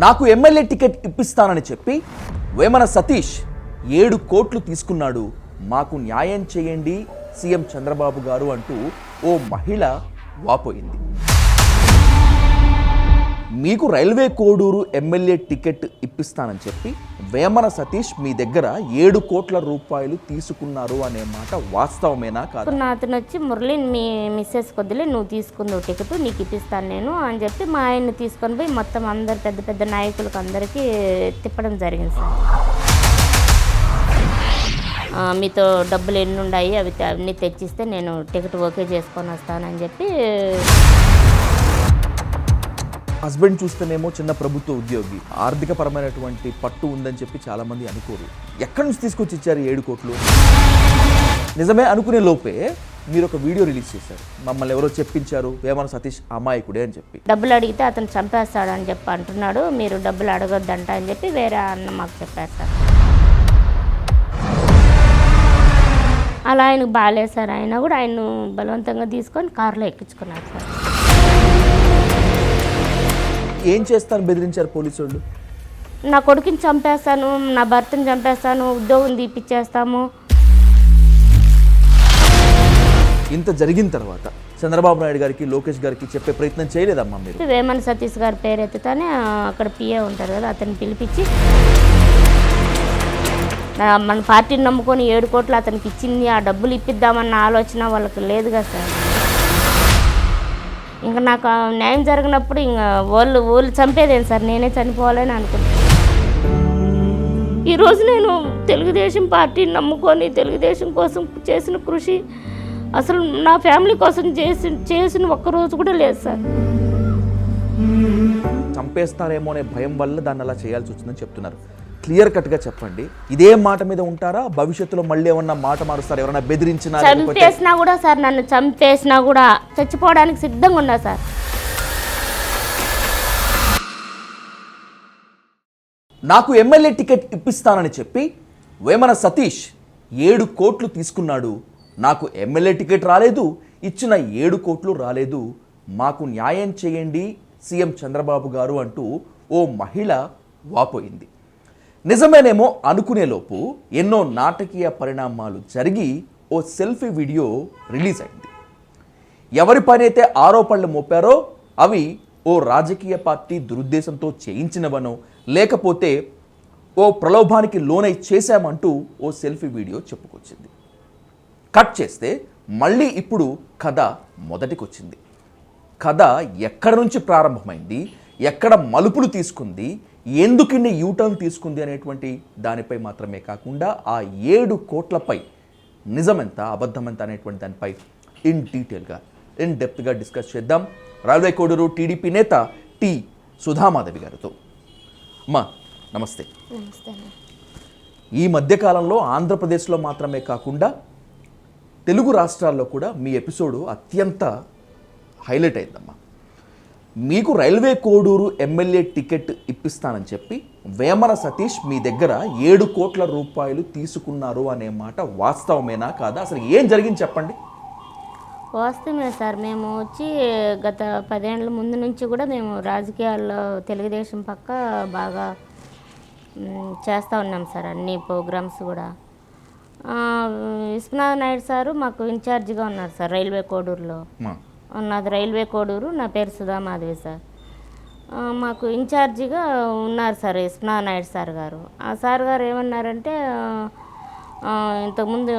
నాకు MLA ticket ఇప్పిస్తానని చెప్పి వేమన సతీష్ 7 కోట్లు తీసుకున్నాడు, మాకు న్యాయం చేయండి సీఎం చంద్రబాబు గారు అంటూ ఓ మహిళ వాపోయింది. మీకు రైల్వే కోడూరు ఎమ్మెల్యే టికెట్ ఇప్పిస్తానని చెప్పి వేమన సతీష్ మీ దగ్గర 7 కోట్ల రూపాయలు తీసుకున్నారు అనే మాట వాస్తవమేనా కాదు? అతను వచ్చి మురళి మీ మిస్సెస్ కొద్దిలే నువ్వు తీసుకుందు టికెట్ నీకు ఇప్పిస్తాను నేను అని చెప్పి మా ఆయన్ని తీసుకొని పోయి మొత్తం అందరు పెద్ద పెద్ద నాయకులకు అందరికీ తిప్పడం జరిగింది సార్. మీతో డబ్బులు ఎన్ని ఉన్నాయి అవి అన్నీ తెచ్చిస్తే నేను టికెట్ ఓకే చేసుకొని వస్తానని చెప్పి. హస్బెండ్ చూస్తేనేమో చిన్న ప్రభుత్వ ఉద్యోగి, ఆర్థిక పరమైనటువంటి పట్టు ఉందని చెప్పి చాలామంది అనుకోరు. ఎక్కడి నుంచి తీసుకొచ్చి ఇచ్చారు 7 కోట్లు? నిజమే అనుకునే లోపే మీరు ఒక వీడియో రిలీజ్ చేశారు, మమ్మల్ని ఎవరో చెప్పించారు వేమన సతీష్ అమాయకుడే అని చెప్పి. డబ్బులు అడిగితే అతను చంపేస్తాడని చెప్పి అంటున్నాడు, మీరు డబ్బులు అడగొద్దంట అని చెప్పి వేరే అన్న మాకు చెప్పారు సార్. అలా ఆయనకు బాగాలేదు సార్, ఆయన కూడా ఆయన బలవంతంగా తీసుకొని కారులో ఎక్కించుకున్నారు సార్. ఏం చేస్తాను బెదిరించారు పోలీసు వాళ్ళు? నా కొడుకుని చంపేస్తాను, నా భర్తని చంపేస్తాను, ఉద్యోగం తీపిచ్చేస్తాము. ఇంత జరిగిన తర్వాత చంద్రబాబు నాయుడు గారికి లోకేష్ గారికి చెప్పే ప్రయత్నం చేయలేదమ్మా మీరు? వేమన సతీష్ గారి పేరు ఎత్తుతానే అక్కడ పిఏ ఉంటారు కదా, అతన్ని పిలిపించి మన పార్టీని నమ్ముకొని 7 కోట్లు అతనికి ఇచ్చింది, ఆ డబ్బులు ఇప్పిద్దామన్న ఆలోచన వాళ్ళకి లేదు కదా సార్. ఇంకా నాకు న్యాయం జరిగినప్పుడు ఇంకా వాళ్ళు చంపేదేంటి సార్, నేనే చనిపోవాలని అనుకుంటున్నాను. ఈరోజు నేను తెలుగుదేశం పార్టీని నమ్ముకొని తెలుగుదేశం కోసం చేసిన కృషి అసలు నా ఫ్యామిలీ కోసం చేసిన ఒక్కరోజు కూడా లేదు సార్. చంపేస్తారేమో అనే భయం వల్ల దాన్ని అలా చేయాల్సి వచ్చిందని చెప్తున్నారు. క్లియర్ కట్గా చెప్పండి, ఇదే మాట మీద ఉంటారా? భవిష్యత్తులో మళ్ళీ ఏమన్నా మాట మారుస్తారు? ఎవరైనా బెదిరించినా? చంపేసినా కూడా సార్, నన్ను చంపేసినా కూడా చచ్చిపోవడానికి సిద్ధంగా ఉన్నా సార్. నాకు ఎమ్మెల్యే టికెట్ ఇప్పిస్తానని చెప్పి వేమన సతీష్ 7 కోట్లు తీసుకున్నాడు, నాకు ఎమ్మెల్యే టికెట్ రాలేదు, ఇచ్చిన 7 కోట్లు రాలేదు, మాకు న్యాయం చేయండి సీఎం చంద్రబాబు గారు అంటూ ఓ మహిళ వాపోయింది. నిజమేనేమో అనుకునేలోపు ఎన్నో నాటకీయ పరిణామాలు జరిగి ఓ సెల్ఫీ వీడియో రిలీజ్ అయింది. ఎవరి పనైతే ఆరోపణలు మోపారో అవి ఓ రాజకీయ పార్టీ దురుద్దేశంతో చేయించినవనో లేకపోతే ఓ ప్రలోభానికి లోనై చేశామంటూ ఓ సెల్ఫీ వీడియో చెప్పుకొచ్చింది. కట్ చేస్తే మళ్ళీ ఇప్పుడు కథ మొదటికొచ్చింది. కథ ఎక్కడి నుంచి ప్రారంభమైంది, ఎక్కడ మలుపులు తీసుకుంది, ఎందుకిన్ని యూటర్న్ తీసుకుంది అనేటువంటి దానిపై మాత్రమే కాకుండా ఆ 7 కోట్లపై నిజమెంత అబద్ధమెంత అనేటువంటి దానిపై ఇన్ డీటెయిల్గా ఇన్ డెప్త్గా డిస్కస్ చేద్దాం రైల్వే కోడూరు టీడీపీ నేత టి సుధామాధవి గారితో. అమ్మా నమస్తే. ఈ మధ్యకాలంలో ఆంధ్రప్రదేశ్లో మాత్రమే కాకుండా తెలుగు రాష్ట్రాల్లో కూడా మీ ఎపిసోడు అత్యంత హైలైట్ అయిందమ్మా. మీకు రైల్వే కోడూరు ఎమ్మెల్యే టికెట్ ఇప్పిస్తానని చెప్పి వేమన సతీష్ మీ దగ్గర 7 కోట్ల రూపాయలు తీసుకున్నారు అనే మాట వాస్తవమేనా కాదా? అసలు ఏం జరిగింది చెప్పండి. వాస్తవమే సార్. మేము వచ్చి గత 10 ఏళ్ళ ముందు నుంచి కూడా మేము రాజకీయాల్లో తెలుగుదేశం పక్క బాగా చేస్తూ ఉన్నాం సార్, అన్ని ప్రోగ్రామ్స్ కూడా. విశ్వనాథ్ నాయుడు సారు మాకు ఇన్ఛార్జిగా ఉన్నారు సార్ రైల్వే కోడూరులో. నాది రైల్వే కోడూరు, నా పేరు సుధామాధవి సార్. మాకు ఇన్ఛార్జిగా ఉన్నారు సార్ విశ్వనాథ్ నాయుడు సార్ గారు. ఆ సార్ గారు ఏమన్నారంటే ఇంతకుముందు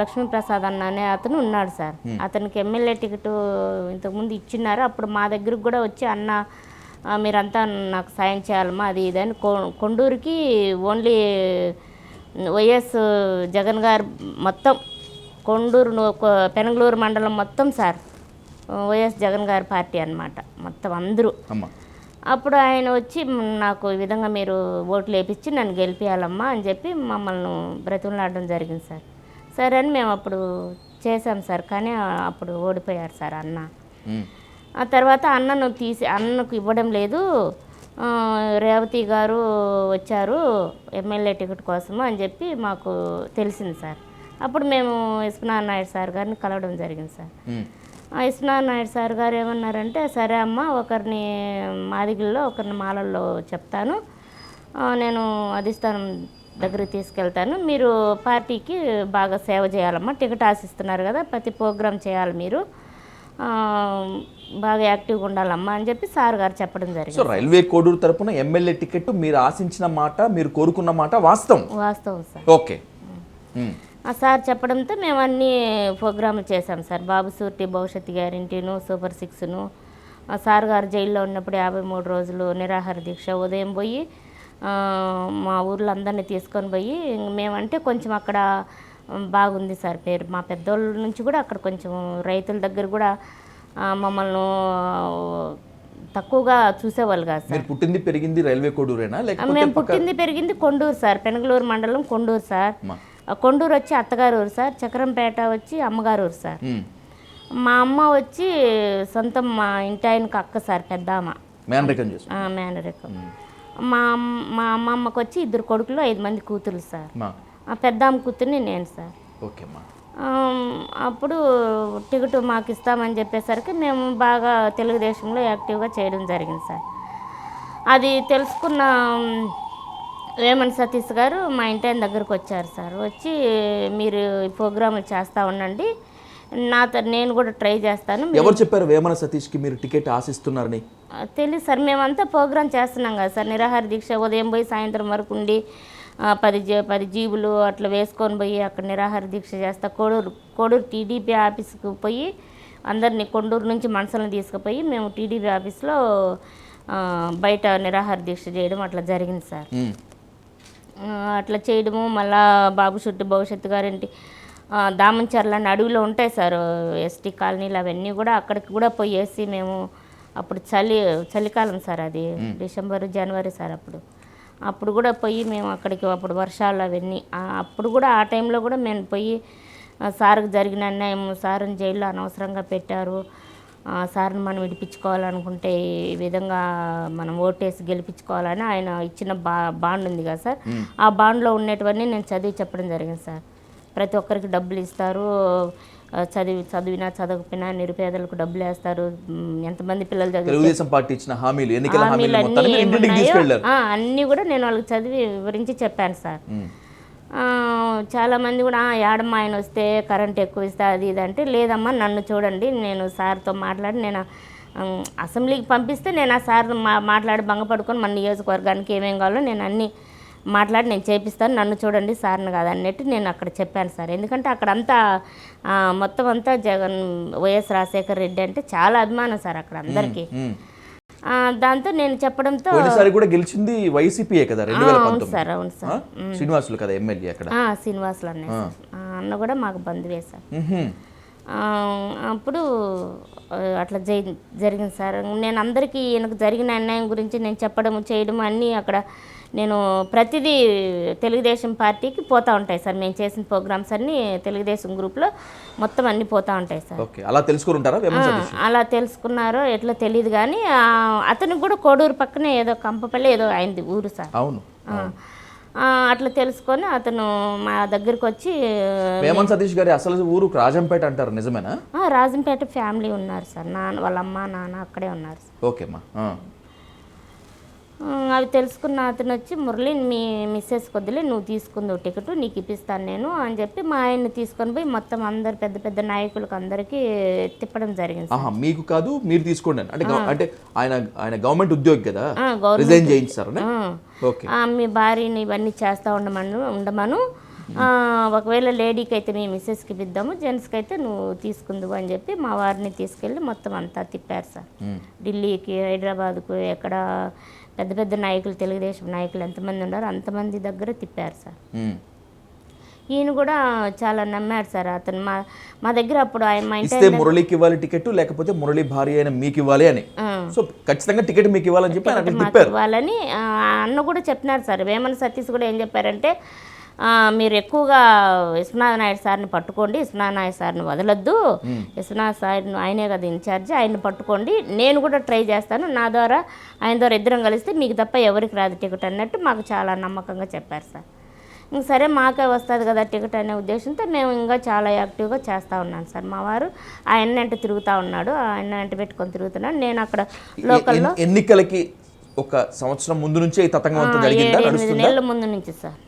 లక్ష్మీప్రసాద్ అన్న అనే అతను ఉన్నాడు సార్, అతనికి ఎమ్మెల్యే టికెట్ ఇంతకుముందు ఇచ్చినారు. అప్పుడు మా దగ్గరకు కూడా వచ్చి అన్న మీరంతా నాకు సాయం చేయాలమ్మా అది ఇదని. కొండూరుకి ఓన్లీ వైఎస్ జగన్ గారు మొత్తం కొండూరు పెనంగళూరు మండలం మొత్తం సార్ వైఎస్ జగన్ గారి పార్టీ అన్నమాట మొత్తం అందరూ. అప్పుడు ఆయన వచ్చి నాకు ఈ విధంగా మీరు ఓట్లు వేయించి నన్ను గెలిపించాలమ్మా అని చెప్పి మమ్మల్ని బ్రతిమలాడడం జరిగింది సార్. సరే అని మేము అప్పుడు చేసాం సార్, కానీ అప్పుడు ఓడిపోయారు సార్ అన్న. ఆ తర్వాత అన్నకు ఇవ్వడం లేదు, రేవతి గారు వచ్చారు ఎమ్మెల్యే టికెట్ కోసము అని చెప్పి మాకు తెలిసింది సార్. అప్పుడు మేము విశ్వనాథ్ నాయుడు సార్ గారిని కలవడం జరిగింది సార్. విశ్వనాథ్ నాయుడు సార్ గారు ఏమన్నారంటే, సరే అమ్మ ఒకరిని మాదిగల్లో ఒకరిని మాలల్లో చెప్తాను, నేను అధిష్టానం దగ్గరికి తీసుకెళ్తాను, మీరు పార్టీకి బాగా సేవ చేయాలమ్మా, టికెట్ ఆశిస్తున్నారు కదా, ప్రతి ప్రోగ్రాం చేయాలి మీరు, బాగా యాక్టివ్గా ఉండాలమ్మా అని చెప్పి సార్ గారు చెప్పడం సో జరిగింది. రైల్వే కోడూరు తరపున ఎమ్మెల్యే టికెట్ మీరు ఆశించిన మాట, మీరు కోరుకున్న మాట వాస్తవం. వాస్తవం సార్. ఓకే. ఆ సార్ చెప్పడంతో మేము అన్ని ప్రోగ్రాములు చేశాం సార్. బాబు సూర్తి భవిష్యత్తు గ్యారెంటీను, సూపర్ 6ను, సార్ గారు జైల్లో ఉన్నప్పుడు 53 రోజులు నిరాహార దీక్ష, ఉదయం పోయి మా ఊర్లో అందరినీ తీసుకొని పోయి, మేమంటే కొంచెం అక్కడ బాగుంది సార్ పేరు, మా పెద్దోళ్ళ నుంచి కూడా అక్కడ కొంచెం రైతుల దగ్గర కూడా మమ్మల్ని తక్కువగా చూసేవాళ్ళు కాదు సార్. మీరు పుట్టింది పెరిగింది రైల్వే కోడూరేనా లేకపోతే? మేము పుట్టింది పెరిగింది కొండూరు సార్, పెనగలూరు మండలం కొండూరు సార్. కొండూరు వచ్చి అత్తగారు ఊరు సార్, చక్రంపేట వచ్చి అమ్మగారు ఊరు సార్. మా అమ్మ వచ్చి సొంతం మా ఇంటి ఆయనకు అక్క సార్, పెద్ద అమ్మ మేనరికం. మా అమ్మమ్మకి వచ్చి 2 కొడుకులు 5 మంది కూతురు సార్. పెద్ద అమ్మ కూతుర్ని నేను సార్. అప్పుడు టికెట్ మాకు ఇస్తామని చెప్పేసరికి మేము బాగా తెలుగుదేశంలో యాక్టివ్గా చేయడం జరిగింది సార్. అది తెలుసుకున్న వేమన సతీష్ గారు మా ఇంటి ఆయన దగ్గరకు వచ్చారు సార్. వచ్చి మీరు ఈ ప్రోగ్రాములు చేస్తూ ఉండండి, నేను కూడా ట్రై చేస్తాను. ఎవరు చెప్పారు వేమన సతీష్కి మీరు టికెట్ ఆశిస్తున్నారని? తెలియదు సార్, మేమంతా ప్రోగ్రాం చేస్తున్నాం కదా సార్, నిరాహార దీక్ష ఉదయం పోయి సాయంత్రం వరకు ఉండి 10 జీబులు అట్లా వేసుకొని పోయి అక్కడ నిరాహార దీక్ష చేస్తా. కోడూరు టీడీపీ ఆఫీస్కి పోయి అందరినీ కొండూరు నుంచి మనుషులను తీసుకుపోయి మేము టీడీపీ ఆఫీస్లో బయట నిరాహార దీక్ష చేయడం అట్లా జరిగింది సార్. అట్లా చేయడము, మళ్ళా బాబు చుట్టూ భవిష్యత్తు గారింటి దామంచర్ల అని అడవిలో ఉంటాయి సార్ ఎస్టీ కాలనీలు, అవన్నీ కూడా అక్కడికి కూడా పోయేసి మేము, అప్పుడు చలికాలం సార్, అది డిసెంబర్ జనవరి సార్, అప్పుడు కూడా పోయి మేము అక్కడికి, అప్పుడు వర్షాలు అవన్నీ, అప్పుడు కూడా ఆ టైంలో కూడా మేము పోయి సార్కి జరిగిన అన్యాయం, సార్ని జైల్లో అనవసరంగా పెట్టారు, సార్ని మనం విడిపించుకోవాలనుకుంటే ఈ విధంగా మనం ఓటేసి గెలిపించుకోవాలని ఆయన ఇచ్చిన బాండ్ ఉంది కదా సార్, ఆ బాండ్లో ఉండేటివన్నీ నేను చదివి చెప్పడం జరిగింది సార్. ప్రతి ఒక్కరికి డబ్బులు ఇస్తారు, చదివినా చదవకపోయినా నిరుపేదలకు డబ్బులు వేస్తారు, ఎంతమంది పిల్లలు తెలుగుదేశం పార్టీ ఇచ్చిన హామీలు అన్నీ కూడా నేను వాళ్ళకి చదివి వివరించి చెప్పాను సార్. చాలామంది కూడా ఏడమ్మ ఆయన వస్తే కరెంట్ ఎక్కువ ఇస్తా అది ఇది అంటే, లేదమ్మా నన్ను చూడండి, నేను సార్తో మాట్లాడి నేను అసెంబ్లీకి పంపిస్తే నేను ఆ సార్ మాట్లాడి భంగపడుకొని మన నియోజకవర్గానికి ఏమేం కావాలో నేను అన్నీ మాట్లాడి నేను చేపిస్తాను, నన్ను చూడండి సార్ని కాదు అన్నట్టు నేను అక్కడ చెప్పాను సార్. ఎందుకంటే అక్కడంతా మొత్తం అంతా జగన్ వైఎస్ రాజశేఖర రెడ్డి అంటే చాలా అభిమానం సార్ అక్కడ అందరికీ. దాంతో నేను చెప్పడంతో కూడా గెలిచింది వైసీపీయే కదా 2019. అవును సార్, అవును సార్, శ్రీనివాసులు కదా ఎమ్మెల్యే అక్కడ. శ్రీనివాసులు అన్న కూడా మాకు బంధువే సార్. అప్పుడు అట్లా జరిగింది సార్. నేను అందరికీ ఈయనకు జరిగిన అన్యాయం గురించి నేను చెప్పడం చేయడం అన్నీ అక్కడ నేను ప్రతిదీ తెలుగుదేశం పార్టీకి పోతూ ఉంటాయి సార్. మేము చేసిన ప్రోగ్రామ్స్ అన్నీ తెలుగుదేశం గ్రూప్లో మొత్తం అన్నీ పోతూ ఉంటాయి సార్. అలా తెలుసుకుంటారా? అలా తెలుసుకున్నారో ఎట్లా తెలియదు కానీ అతనికి కూడా కోడూరు పక్కనే ఏదో కంపపల్లి ఏదో అయింది ఊరు సార్. అవును. అట్లా తెలుసుకొని అతను మా దగ్గరికి వచ్చి, వేమన సతీష్ గారి అసలు ఊరు రాజంపేట అంటారు, నిజమేనా? రాజంపేట ఫ్యామిలీ ఉన్నారు సార్, వాళ్ళ అమ్మ నాన్న అక్కడే ఉన్నారు సార్. ఓకేమ్మా. అవి తెలుసుకున్న అతను వచ్చి, మురళి మీ మిస్సెస్ కొద్దిలే, నువ్వు తీసుకుందు టికెట్, నీకు ఇప్పిస్తాను నేను అని చెప్పి మా ఆయన్ని తీసుకొని పోయి మొత్తం అందరు పెద్ద పెద్ద నాయకులకు అందరికీ తిప్పడం జరిగింది. మీకు కాదు, మీరు తీసుకోండి అంటే ఆయన గవర్నమెంట్ ఉద్యోగి కదా, రిజైన్ చేయించారు. మీ భార్యని ఇవన్నీ చేస్తూ ఉండమను, ఒకవేళ లేడీకి అయితే మీ మిస్సెస్కి ఇద్దాము, జెంట్స్కి అయితే నువ్వు తీసుకుందువు అని చెప్పి మా వారిని తీసుకెళ్ళి మొత్తం అంతా తిప్పారు సార్. ఢిల్లీకి, హైదరాబాద్కు, ఎక్కడ పెద్ద పెద్ద నాయకులు, తెలుగుదేశం నాయకులు ఎంతమంది ఉన్నారో అంతమంది దగ్గర తిప్పారు సార్. ఈయన కూడా చాలా నమ్మాడు సార్. అతను మా దగ్గర అప్పుడు మా ఇంటి మురళికి ఇవ్వాలి టికెట్, లేకపోతే మురళి భార్య అయిన మీకు ఇవ్వాలి అని, సో ఖచ్చితంగా టికెట్ మీకు ఇవ్వాలని చెప్పి ఇవ్వాలని అన్న కూడా చెప్పినారు సార్. వేమన సతీష్ కూడా ఏం చెప్పారంటే, మీరు ఎక్కువగా విశ్వనాథ నాయుడు సార్ని పట్టుకోండి, విశ్వనాథ నాయుడు సార్ని వదలొద్దు, విశ్వనాథ సార్ని ఆయనే కదా ఇన్ఛార్జ్, ఆయన్ని పట్టుకోండి, నేను కూడా ట్రై చేస్తాను, నా ద్వారా ఆయన ద్వారా ఇద్దరం కలిస్తే మీకు తప్ప ఎవరికి రాదు టికెట్ అన్నట్టు మాకు చాలా నమ్మకంగా చెప్పారు సార్. ఇంక సరే మాకే వస్తుంది కదా టికెట్ అనే ఉద్దేశంతో మేము ఇంకా చాలా యాక్టివ్గా చేస్తూ ఉన్నాను సార్. మా వారు ఆయన వెంట తిరుగుతూ ఉన్నాడు, ఆయన వెంట పెట్టుకొని తిరుగుతున్నాడు. నేను అక్కడ లోకల్లో ఎన్నికలకి ఒక సంవత్సరం ముందు నుంచే ఈ తతంగం అంతా జరిగిందా? 7-8 నెలల ముందు నుంచి సార్.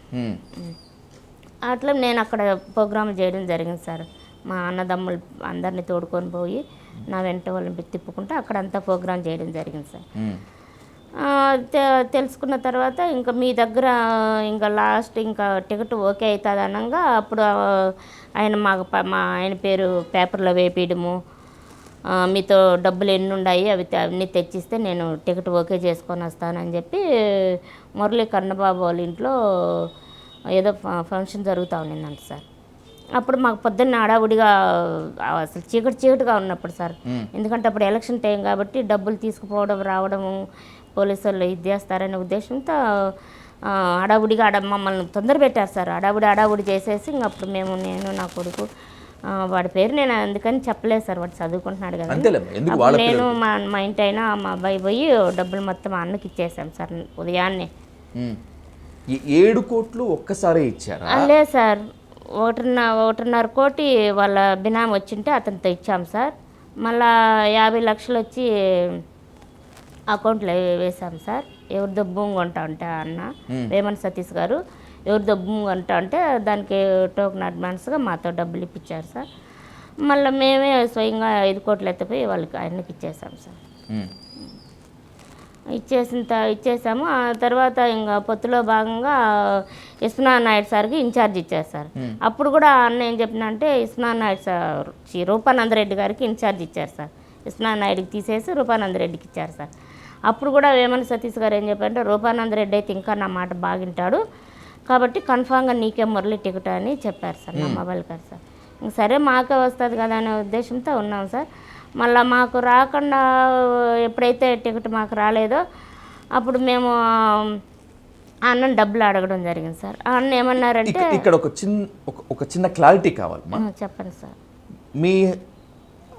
అట్లా నేను అక్కడ ప్రోగ్రామ్ చేయడం జరిగింది సార్. మా అన్నదమ్ములు అందరినీ తోడుకొని పోయి నా వెంట వాళ్ళని తిప్పుకుంటూ అక్కడంతా ప్రోగ్రామ్ చేయడం జరిగింది సార్. తెలుసుకున్న తర్వాత ఇంకా మీ దగ్గర ఇంకా లాస్ట్ ఇంకా టికెట్ ఓకే అవుతుంది అనగా అప్పుడు ఆయన మా ఆయన పేరు పేపర్లో వేపించడము, మీతో డబ్బులు ఎన్ని ఉన్నాయి అన్నీ తెచ్చిస్తే నేను టికెట్ ఓకే చేసుకొని వస్తానని చెప్పి మురళీ కన్నబాబు వాళ్ళ ఇంట్లో ఏదో ఫంక్షన్ జరుగుతూ ఉండిందంట సార్. అప్పుడు మాకు పొద్దున్న హడావుడిగా అసలు చీకటిగా ఉన్నప్పుడు సార్, ఎందుకంటే అప్పుడు ఎలక్షన్ టైం కాబట్టి డబ్బులు తీసుకుపోవడం రావడము పోలీసు వాళ్ళు ఇది చేస్తారనే ఉద్దేశంతో హడావుడిగా మమ్మల్ని తొందర పెట్టారు సార్. హడావుడి చేసేసి ఇంక అప్పుడు నేను నా కొడుకు, వాడి పేరు నేను అందుకని చెప్పలేదు సార్, వాడు చదువుకుంటున్నాడు కదా. నేను మా ఇంటి అయినా మా అబ్బాయి పోయి డబ్బులు మొత్తం అన్నకి ఇచ్చేసాం సార్ ఉదయాన్నే. 7 కోట్లు ఒక్కసారే ఇచ్చారా? లేదు సార్, 1.5 కోటి వాళ్ళ బినామీ వచ్చింటే అతనితో ఇచ్చాం సార్. మళ్ళా 50 లక్షలు వచ్చి అకౌంట్లో వేసాం సార్. ఎవరిదో భూమి కొంటా ఉంటే అన్న వేమన సతీష్ గారు ఎవరిదో భూమి కొంటా ఉంటే దానికి టోకెన్ అడ్వాన్స్గా మాతో డబ్బులు ఇప్పించారు సార్. మళ్ళీ మేమే స్వయంగా 5 కోట్లు ఎత్తిపోయి వాళ్ళకి ఆయనకి ఇచ్చేసాం సార్. ఇచ్చేసాము. ఆ తర్వాత ఇంకా పొత్తులో భాగంగా విశ్వనాథ్ నాయుడు సార్కి ఇన్ఛార్జ్ ఇచ్చారు సార్. అప్పుడు కూడా అన్న ఏం చెప్పిన అంటే విశ్వనాథ్ నాయుడు సార్ రూపానంద రెడ్డి గారికి ఇన్ఛార్జ్ ఇచ్చారు సార్. విశ్వనాథ్ నాయుడికి తీసేసి రూపానంద రెడ్డికి ఇచ్చారు సార్. అప్పుడు కూడా వేమన సతీష్ గారు ఏం చెప్పారంటే రూపానంద రెడ్డి అయితే ఇంకా నా మాట బాగింటాడు కాబట్టి కన్ఫామ్గా నీకే మురళి టికెట్ అని చెప్పారు సార్ నా మొబైల్ గారు సార్. సరే మాకే వస్తుంది కదా అనే ఉద్దేశంతో ఉన్నాం సార్. మళ్ళీ మాకు రాకుండా ఎప్పుడైతే టికెట్ మాకు రాలేదో అప్పుడు మేము అన్నను డబ్బులు అడగడం జరిగింది సార్. అన్న ఏమన్నారంటే ఇక్కడ ఒక చిన్న క్లారిటీ కావాలి. చెప్పండి సార్. మీ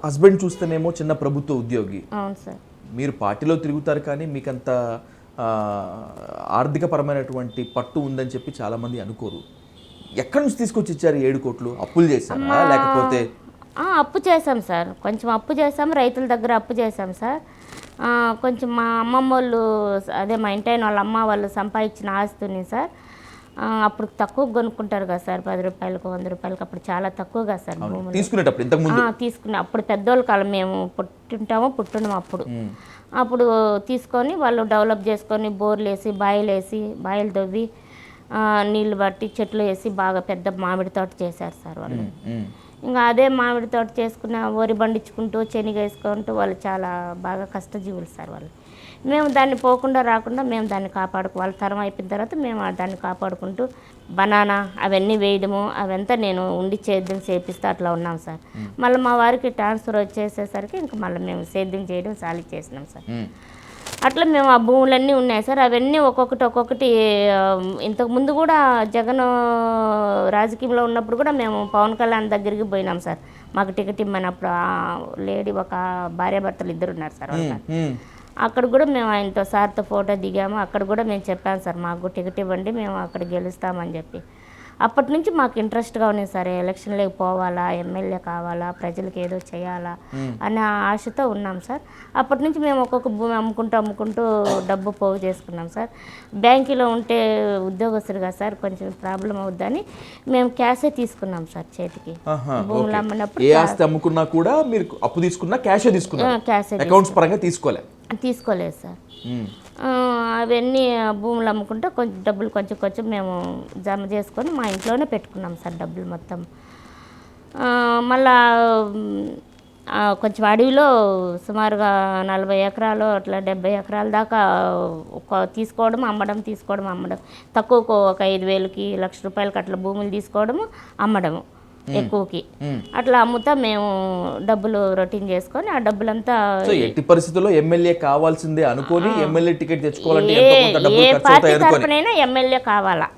హస్బెండ్ చూస్తేనేమో చిన్న ప్రభుత్వ ఉద్యోగి. అవును సార్. మీరు పార్టీలో తిరుగుతారు కానీ మీకంత ఆర్థికపరమైనటువంటి పట్టు ఉందని చెప్పి చాలామంది అనుకోరు. ఎక్కడి నుంచి తీసుకొచ్చి ఇచ్చారు 7 కోట్లు? అప్పులు చేశారా లేకపోతే? అప్పు చేసాం సార్, కొంచెం అప్పు చేసాం, రైతుల దగ్గర అప్పు చేసాం సార్. కొంచెం మా అమ్మమ్మ వాళ్ళు అదే మా ఇంటి వాళ్ళ అమ్మ వాళ్ళు సంపాదించిన ఆస్తుని సార్ అప్పుడు తక్కువ కొనుక్కుంటారు కదా సార్, 10 రూపాయలకు 100 రూపాయలకు అప్పుడు చాలా తక్కువగా సార్ భూములు తీసుకునే. అప్పుడు పెద్దోళ్ళ కాలం మేము పుట్టినాము అప్పుడు తీసుకొని వాళ్ళు డెవలప్ చేసుకొని బోర్లు వేసి బాయిలు తవ్వి నీళ్ళు బట్టి చెట్లు వేసి బాగా పెద్ద మామిడి తోట చేశారు సార్ వాళ్ళు. ఇంకా అదే మామిడి తోట చేసుకున్న వరి పండించుకుంటూ శనగ వేసుకుంటూ వాళ్ళు చాలా బాగా కష్టజీవులు సార్ వాళ్ళు. మేము దాన్ని పోకుండా రాకుండా మేము దాన్ని వాళ్ళ తరం అయిపోయిన తర్వాత మేము దాన్ని కాపాడుకుంటూ బనానా అవన్నీ వేయడము అవంతా నేను ఉండి సేద్యం చేపిస్తూ అట్లా ఉన్నాం సార్. మళ్ళీ మా వారికి ట్రాన్స్ఫర్ వచ్చేసేసరికి ఇంకా మళ్ళీ మేము సేద్యం చేయడం సాలి చేసినాం సార్. అట్లా మేము ఆ భూములన్నీ ఉన్నాయి సార్. అవన్నీ ఒక్కొక్కటి ఇంతకుముందు కూడా జగన్ రాజకీయంలో ఉన్నప్పుడు కూడా మేము పవన్ కళ్యాణ్ దగ్గరికి పోయినాం సార్. మాకు టికెట్ ఇమ్మన్నప్పుడు లేడీ ఒక భార్యాభర్తలు 2 ఉన్నారు సార్. అక్కడ కూడా మేము ఆయనతో సార్తో ఫోటో దిగాము. అక్కడ కూడా మేము చెప్పాము సార్ మాకు టికెట్ ఇవ్వండి మేము అక్కడ గెలుస్తామని చెప్పి. అప్పటి నుంచి మాకు ఇంట్రెస్ట్గా ఉంది సార్, ఎలక్షన్లోకి పోవాలా, ఎమ్మెల్యే కావాలా, ప్రజలకు ఏదో చేయాలా అనే ఆశతో ఉన్నాం సార్. అప్పటి నుంచి మేము ఒక్కొక్క భూమి అమ్ముకుంటూ డబ్బు పోగు చేసుకున్నాం సార్. బ్యాంకులో ఉంటే ఉద్యోగస్తులుగా సార్ కొంచెం ప్రాబ్లం అవుద్దని మేము క్యాషే తీసుకున్నాం సార్ చేతికి. భూములు అమ్మినప్పుడు అమ్ముకున్నా కూడా మీరు అప్పు తీసుకున్నా క్యాషే తీసుకోలేదు సార్. అవన్నీ భూములు అమ్ముకుంటే కొంచెం డబ్బులు కొంచెం మేము జమ చేసుకొని మా ఇంట్లోనే పెట్టుకున్నాం సార్ డబ్బులు మొత్తం. మళ్ళా కొంచెం అడవిలో సుమారుగా 40 ఎకరాలు అట్లా 70 ఎకరాల దాకా తీసుకోవడం అమ్మడం తక్కువకు ఒక 5,000కి 1,00,000 రూపాయలకి అట్లా భూములు తీసుకోవడము అమ్మడము ఎక్కువకి అట్లా అమ్ముతా మేము డబ్బులు రొటీన్ చేసుకొని ఆ డబ్బులంతా ఎట్టి పరిస్థితుల్లో ఎమ్మెల్యే కావాల్సిందే అనుకొని ఎమ్మెల్యే టికెట్ తెచ్చుకోవాలంటే ఏ పార్టీ తరపునైనా ఎమ్మెల్యే కావాలా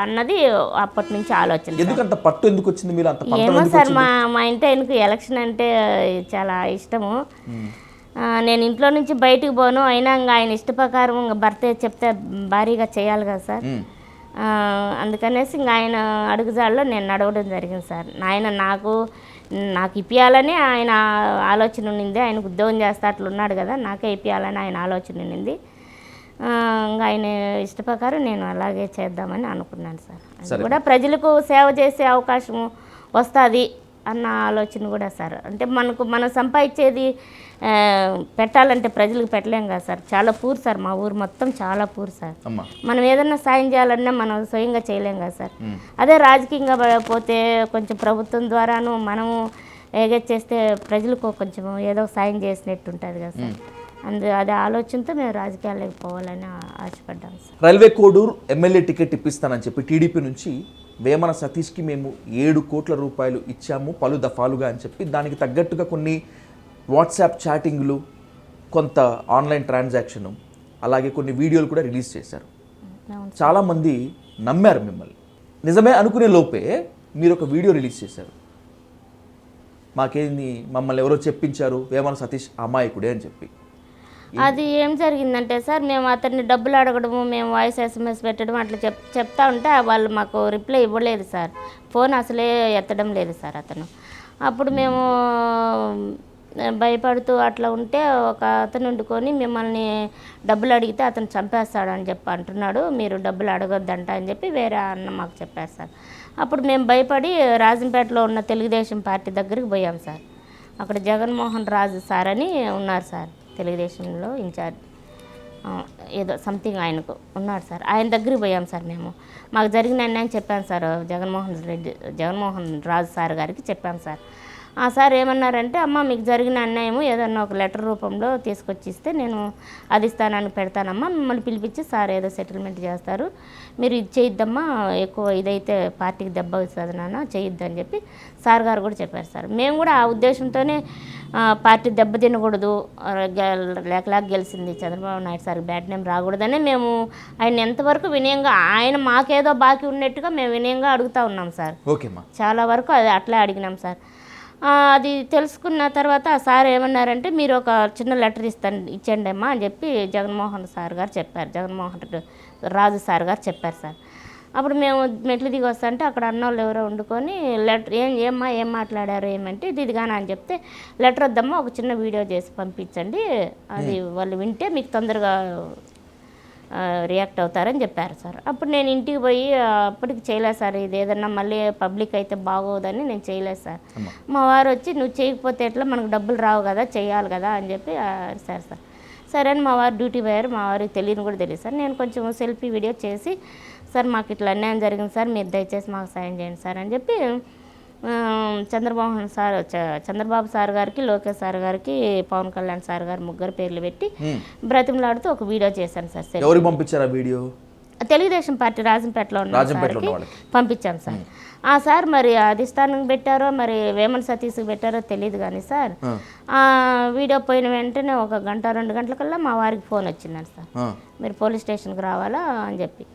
అన్నది అప్పటి నుంచి ఆలోచన. ఎందుకంత పట్టు ఎందుకు వచ్చింది మీరు అంత? ఏమో సార్ మా ఇంటి ఆయనకు ఎలక్షన్ అంటే చాలా ఇష్టము. నేను ఇంట్లో నుంచి బయటికి పోను, అయినా ఇంకా ఆయన ఇష్ట ప్రకారం భర్త చెప్తే భారీగా చేయాలి కదా సార్. అందుకనేసి ఇంక ఆయన అడుగుజాడలో నేను నడవడం జరిగింది సార్. నాకు ఇప్పియాలని ఆయన ఆలోచన ఉండింది. ఆయనకు ఉద్యోగం చేస్తే అట్లా ఉన్నాడు కదా, నాకే ఇప్పియాలని ఆయన ఆలోచన ఉండింది. ఇంకా ఆయన ఇష్ట ప్రకారం నేను అలాగే చేద్దామని అనుకున్నాను సార్. అది కూడా ప్రజలకు సేవ చేసే అవకాశం వస్తుంది అన్న ఆలోచన కూడా సార్. అంటే మనం సంపాదించేది పెట్టాలంటే ప్రజలకు పెట్టలేం కదా సార్. చాలా పూర్ సార్, మా ఊరు మొత్తం చాలా పూర్ సార్. మనం ఏదన్నా సాయం చేయాలన్నా మనం స్వయంగా చేయలేం కదా సార్. అదే రాజకీయంగా పోతే కొంచెం ప్రభుత్వం ద్వారాను మనము చేస్తే ప్రజలకు కొంచెం ఏదో సాయం చేసినట్టు ఉంటుంది కదా సార్. అదే ఆలోచనతో మేము రాజకీయాల్లోకి పోవాలని ఆశపడ్డాం sir. Railway Koduru MLA ticket ఇప్పిస్తానని చెప్పి టీడీపీ నుంచి వేమన సతీష్కి మేము 7 కోట్ల రూపాయలు ఇచ్చాము పలు దఫాలుగా అని చెప్పి దానికి తగ్గట్టుగా కొన్ని వాట్సాప్ చాటింగ్లు, కొంత ఆన్లైన్ ట్రాన్సాక్షను, అలాగే కొన్ని వీడియోలు కూడా రిలీజ్ చేశారు. చాలామంది నమ్మారు మిమ్మల్ని. నిజమే అనుకునే లోపే మీరు ఒక వీడియో రిలీజ్ చేశారు. మాకేంది, మమ్మల్ని ఎవరో చెప్పించారు వేమన సతీష్ అమాయకుడే అని చెప్పి. అది ఏం జరిగిందంటే సార్, మేము అతన్ని డబ్బులు అడగడము, మేము వాయిస్ SMS పెట్టడం అట్లా చెప్తా ఉంటే వాళ్ళు మాకు రిప్లై ఇవ్వలేదు సార్. ఫోన్ అసలే ఎత్తడం లేదు సార్ అతను. అప్పుడు మేము భయపడుతూ అట్లా ఉంటే ఒక అతను వండుకొని మిమ్మల్ని డబ్బులు అడిగితే అతను చంపేస్తాడని చెప్పి అంటున్నాడు, మీరు డబ్బులు అడగొద్దంట అని చెప్పి వేరే అన్న మాకు చెప్పారు సార్. అప్పుడు మేము భయపడి రాజంపేటలో ఉన్న తెలుగుదేశం పార్టీ దగ్గరికి పోయాం సార్. అక్కడ జగన్మోహన్ రాజు సార్ అని ఉన్నారు సార్, తెలుగుదేశంలో ఇన్ఛార్జ్ ఏదో సంథింగ్ ఆయనకు ఉన్నాడు సార్. ఆయన దగ్గరికి పోయాం సార్. మాకు జరిగిన అన్యాయం చెప్పాను సార్ జగన్మోహన్ రాజు సార్ గారికి చెప్పాం సార్. ఆ సార్ ఏమన్నారంటే, అమ్మ మీకు జరిగిన అన్యాయము ఏదన్నా ఒక లెటర్ రూపంలో తీసుకొచ్చి ఇస్తే నేను అది ఇస్తానని పెడతానమ్మా, మిమ్మల్ని పిలిపించి సార్ ఏదో సెటిల్మెంట్ చేస్తారు, మీరు ఇది చేయొద్దమ్మా, ఎక్కువ ఇదైతే పార్టీకి దెబ్బ వస్తుంది నాన్న, చేయొద్దని చెప్పి సార్ గారు కూడా చెప్పారు సార్. మేము కూడా ఆ ఉద్దేశంతోనే పార్టీ దెబ్బ తినకూడదు, లేకలాగా గెలిచింది Chandrababu Naidu sir bad name రాకూడదని మేము ఆయన ఎంతవరకు వినయంగా, ఆయన మాకేదో బాకీ ఉన్నట్టుగా మేము వినయంగా అడుగుతూ ఉన్నాం సార్. చాలా వరకు అది అట్లా అడిగినాం సార్. అది తెలుసుకున్న తర్వాత ఆ సార్ ఏమన్నారంటే, మీరు ఒక చిన్న లెటర్ ఇచ్చండి అమ్మా అని చెప్పి జగన్మోహన్ సార్ గారు చెప్పారు, జగన్మోహన్ రాజు సార్ గారు చెప్పారు సార్. అప్పుడు మేము మెట్లు దిగి వస్తుంటే అక్కడ అన్నోళ్ళు ఎవరో వండుకొని లెటర్ ఏం మాట్లాడారు ఏమంటే, ఇది కానీ అని చెప్తే, లెటర్ వద్దమ్మా ఒక చిన్న వీడియో చేసి పంపించండి, అది వాళ్ళు వింటే మీకు తొందరగా రియాక్ట్ అవుతారని చెప్పారు సార్. అప్పుడు నేను ఇంటికి పోయి అప్పటికి చేయలేదు సార్, ఇది ఏదన్నా మళ్ళీ పబ్లిక్ అయితే బాగోదని నేను చేయలేదు సార్. మా వారు వచ్చి, నువ్వు చేయకపోతే ఎట్లా, మనకు డబ్బులు రావు కదా, చేయాలి కదా అని చెప్పి సార్ సరే అని మా వారు డ్యూటీ పోయారు. మా వారికి తెలియని కూడా తెలియదు సార్. నేను కొంచెం సెల్ఫీ వీడియో చేసి, సార్ మాకు ఇట్లా అన్యాయం జరిగింది సార్, మీరు దయచేసి మాకు సాయం చేయండి సార్ అని చెప్పి చంద్రబాబు సార్ గారికి, లోకేష్ సార్ గారికి, పవన్ కళ్యాణ్ సార్ గారు ముగ్గురు పేర్లు పెట్టి బ్రతిమలాడుతూ ఒక వీడియో చేశాను సార్. ఎవరికి పంపించారు ఆ వీడియో? తెలుగుదేశం పార్టీ రాజంపేటలో ఉన్న సార్కి పంపించాం సార్. ఆ సార్ మరి అధిష్టానం పెట్టారో మరి వేమన సతీష్కి పెట్టారో తెలియదు కానీ సార్, ఆ వీడియో పోయిన వెంటనే 1 గంట 2 గంటలకల్లా మా వారికి ఫోన్ వచ్చిందండి సార్, మీరు పోలీస్ స్టేషన్కి రావాలా అని చెప్పి.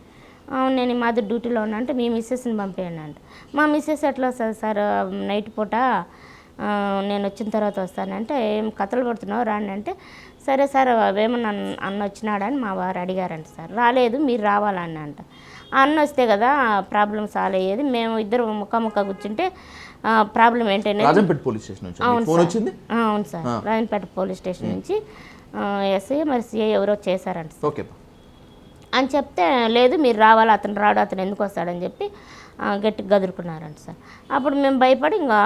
నేను ఈ మాది డ్యూటీలో ఉన్నా అంటే, మీ మిస్సెస్ని పంపేయండి అంటే. మా మిస్సెస్ ఎట్లా వస్తుంది సార్, నైట్ పూట నేను వచ్చిన తర్వాత వస్తానంటే, ఏం కథలు పడుతున్నావు రాండి అంటే, సరే సార్ వేమన్న అన్న వచ్చినాడని మా వారు అడిగారంట సార్. రాలేదు, మీరు రావాలన్న అంట. ఆ అన్న వస్తే కదా ప్రాబ్లం సాల్వ్ అయ్యేది. మేము ఇద్దరు ముఖాముఖ కూర్చుంటే ప్రాబ్లం ఏంటంటే, అవును సార్, రాజంపేట పోలీస్ స్టేషన్ నుంచి ఎస్ఐ మరి సిఐ ఎవరో చేశారంట అని చెప్తే, లేదు మీరు రావాలి, అతను రాడు, అతను ఎందుకు వస్తాడని చెప్పి గట్టిగా గదురుకున్నారంట సార్. అప్పుడు మేము భయపడి ఇంకా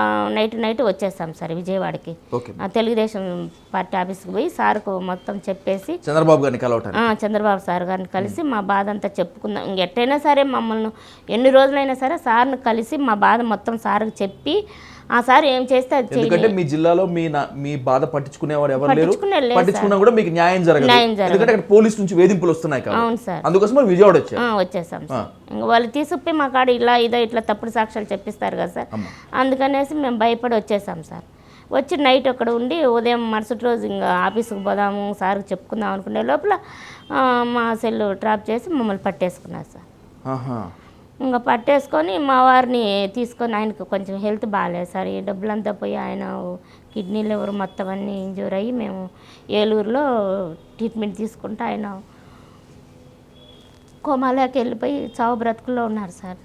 నైట్ వచ్చేసాం సార్ విజయవాడకి. తెలుగుదేశం పార్టీ ఆఫీస్కి పోయి సార్కు మొత్తం చెప్పేసి, చంద్రబాబు సార్ గారిని కలిసి మా బాధ అంతా చెప్పుకుందాం, ఇంకెట్టయినా సరే మమ్మల్ని ఎన్ని రోజులైనా సరే సార్ని కలిసి మా బాధ మొత్తం సార్కి చెప్పి, ఆ సార్ ఏం చేస్తే అది చేయండి. ఎందుకంటే మీ జిల్లాలో మీ బాధ పట్టించుకునేవారు ఎవరు లేరు, పట్టించుకున్నా కూడా మీకు న్యాయం జరగదు, ఎందుకంటే అక్కడ పోలీస్ నుంచి వేధింపులు వస్తున్నాయి కాబట్టి. అవును సార్, అందుకోసం విజయవాడ వచ్చేసాం సార్. వాళ్ళు తీసుకుపోయి మా కాడ ఇట్లా తప్పుడు సాక్ష్యాలు చెప్పిస్తారు కదా సార్, అందుకనేసి మేము భయపడి వచ్చేసాం సార్. వచ్చి నైట్ అక్కడ ఉండి ఉదయం మరుసటి రోజు ఇంకా ఆఫీస్కి పోదాము సార్కి చెప్పుకుందాం అనుకునే లోపల మా సెల్ ట్రాప్ చేసి మమ్మల్ని పట్టేసుకున్నారు సార్. ఇంకా పట్టేసుకొని మా వారిని తీసుకొని, ఆయనకు కొంచెం హెల్త్ బాగాలేదు సార్, ఈ డబ్బులంతా పోయి ఆయన కిడ్నీ లివర్ మొత్తం అన్నీ ఇంజూర్ అయ్యి మేము ఏలూరులో ట్రీట్మెంట్ తీసుకుంటే ఆయన కోమాలోకి వెళ్ళిపోయి చావు బ్రతుకుల్లో ఉన్నారు సార్.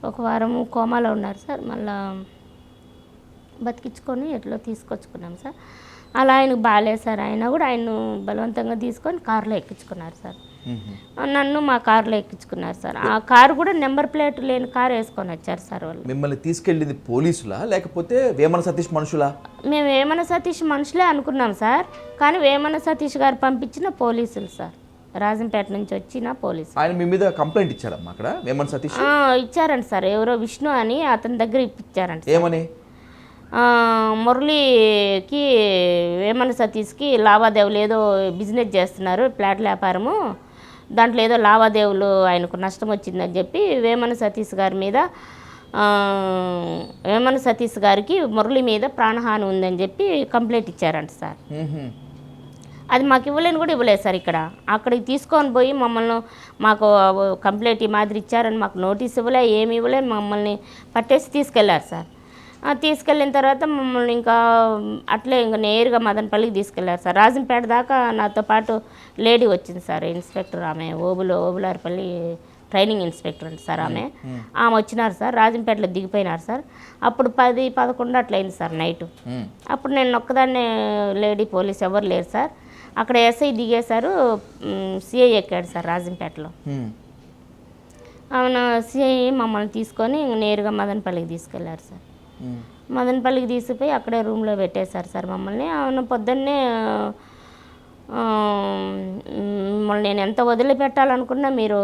ఒక వారం కోమాలో ఉన్నారు సార్. మళ్ళా బతికించుకొని ఎట్లా తీసుకొచ్చుకున్నాం సార్. అలా ఆయనకు బాగాలేదు సార్. అయినా కూడా ఆయన బలవంతంగా తీసుకొని కారులో ఎక్కించుకున్నారు సార్. నన్ను మా కారులో ఎక్కించుకున్నారు సార్. ఆ కారు కూడా నెంబర్ ప్లేట్ లేని కారు వేసుకొని వచ్చారు సార్ వాళ్ళు. మిమ్మల్ని తీసుకెళ్ళింది పోలీసులా లేకపోతే వేమన సతీష్ మనుషులా? మేము వేమన సతీష్ మనుషులే అనుకున్నాం సార్. కానీ వేమన సతీష్ గారు పంపించిన పోలీసులు సార్, రాజంపేట నుంచి వచ్చిన పోలీసు. ఆయన మీ మీద కంప్లైంట్ ఇచ్చారమ్మా అక్కడ వేమన సతీష్? ఇచ్చారంట సార్. ఎవరో విష్ణు అని అతని దగ్గర ఇప్పించారంట. ఏమని? మురళికి వేమన సతీష్కి లావాదేవీలు ఏదో బిజినెస్ చేస్తున్నారు, ప్లాట్ల వ్యాపారము, దాంట్లో ఏదో లావాదేవీలు ఆయనకు నష్టం వచ్చిందని చెప్పి వేమన సతీష్ గారి మీద వేమన సతీష్ గారికి మురళి మీద ప్రాణహాని ఉందని చెప్పి కంప్లైంట్ ఇచ్చారంట సార్. అది మాకు ఇవ్వలేని కూడా ఇవ్వలేదు సార్. అక్కడికి తీసుకొని పోయి మమ్మల్ని మాకు కంప్లైంట్ ఈ మాదిరి ఇచ్చారని మాకు నోటీస్ ఇవ్వలే, ఏమి ఇవ్వలేదు, మమ్మల్ని పట్టేసి తీసుకెళ్లారు సార్. తీసుకెళ్ళిన తర్వాత మమ్మల్ని ఇంకా అట్లే ఇంకా నేరుగా మదనపల్లికి తీసుకెళ్లారు సార్. రాజంపేట దాకా నాతో పాటు లేడీ వచ్చింది సార్, ఇన్స్పెక్టర్. ఆమె ఓబులారిపల్లి ట్రైనింగ్ ఇన్స్పెక్టర్ అండి సార్. ఆమె వచ్చినారు సార్. రాజంపేటలో దిగిపోయినారు సార్. అప్పుడు 10-11 అట్లా అయింది సార్ నైటు. అప్పుడు నేను ఒక్కదాన్నే, లేడీ పోలీస్ ఎవరు లేరు సార్. అక్కడ ఎస్ఐ దిగేశారు, సిఐ ఎక్కాడు సార్ రాజంపేటలో. అవును, సిఐ మమ్మల్ని తీసుకొని నేరుగా మదనపల్లికి తీసుకెళ్లారు సార్. మదనపల్లికి తీసుకుపోయి అక్కడే రూమ్లో పెట్టేశారు సార్ మమ్మల్ని. అవును, పొద్దున్నే మిమ్మల్ని నేను ఎంత వదిలిపెట్టాలనుకున్నా, మీరు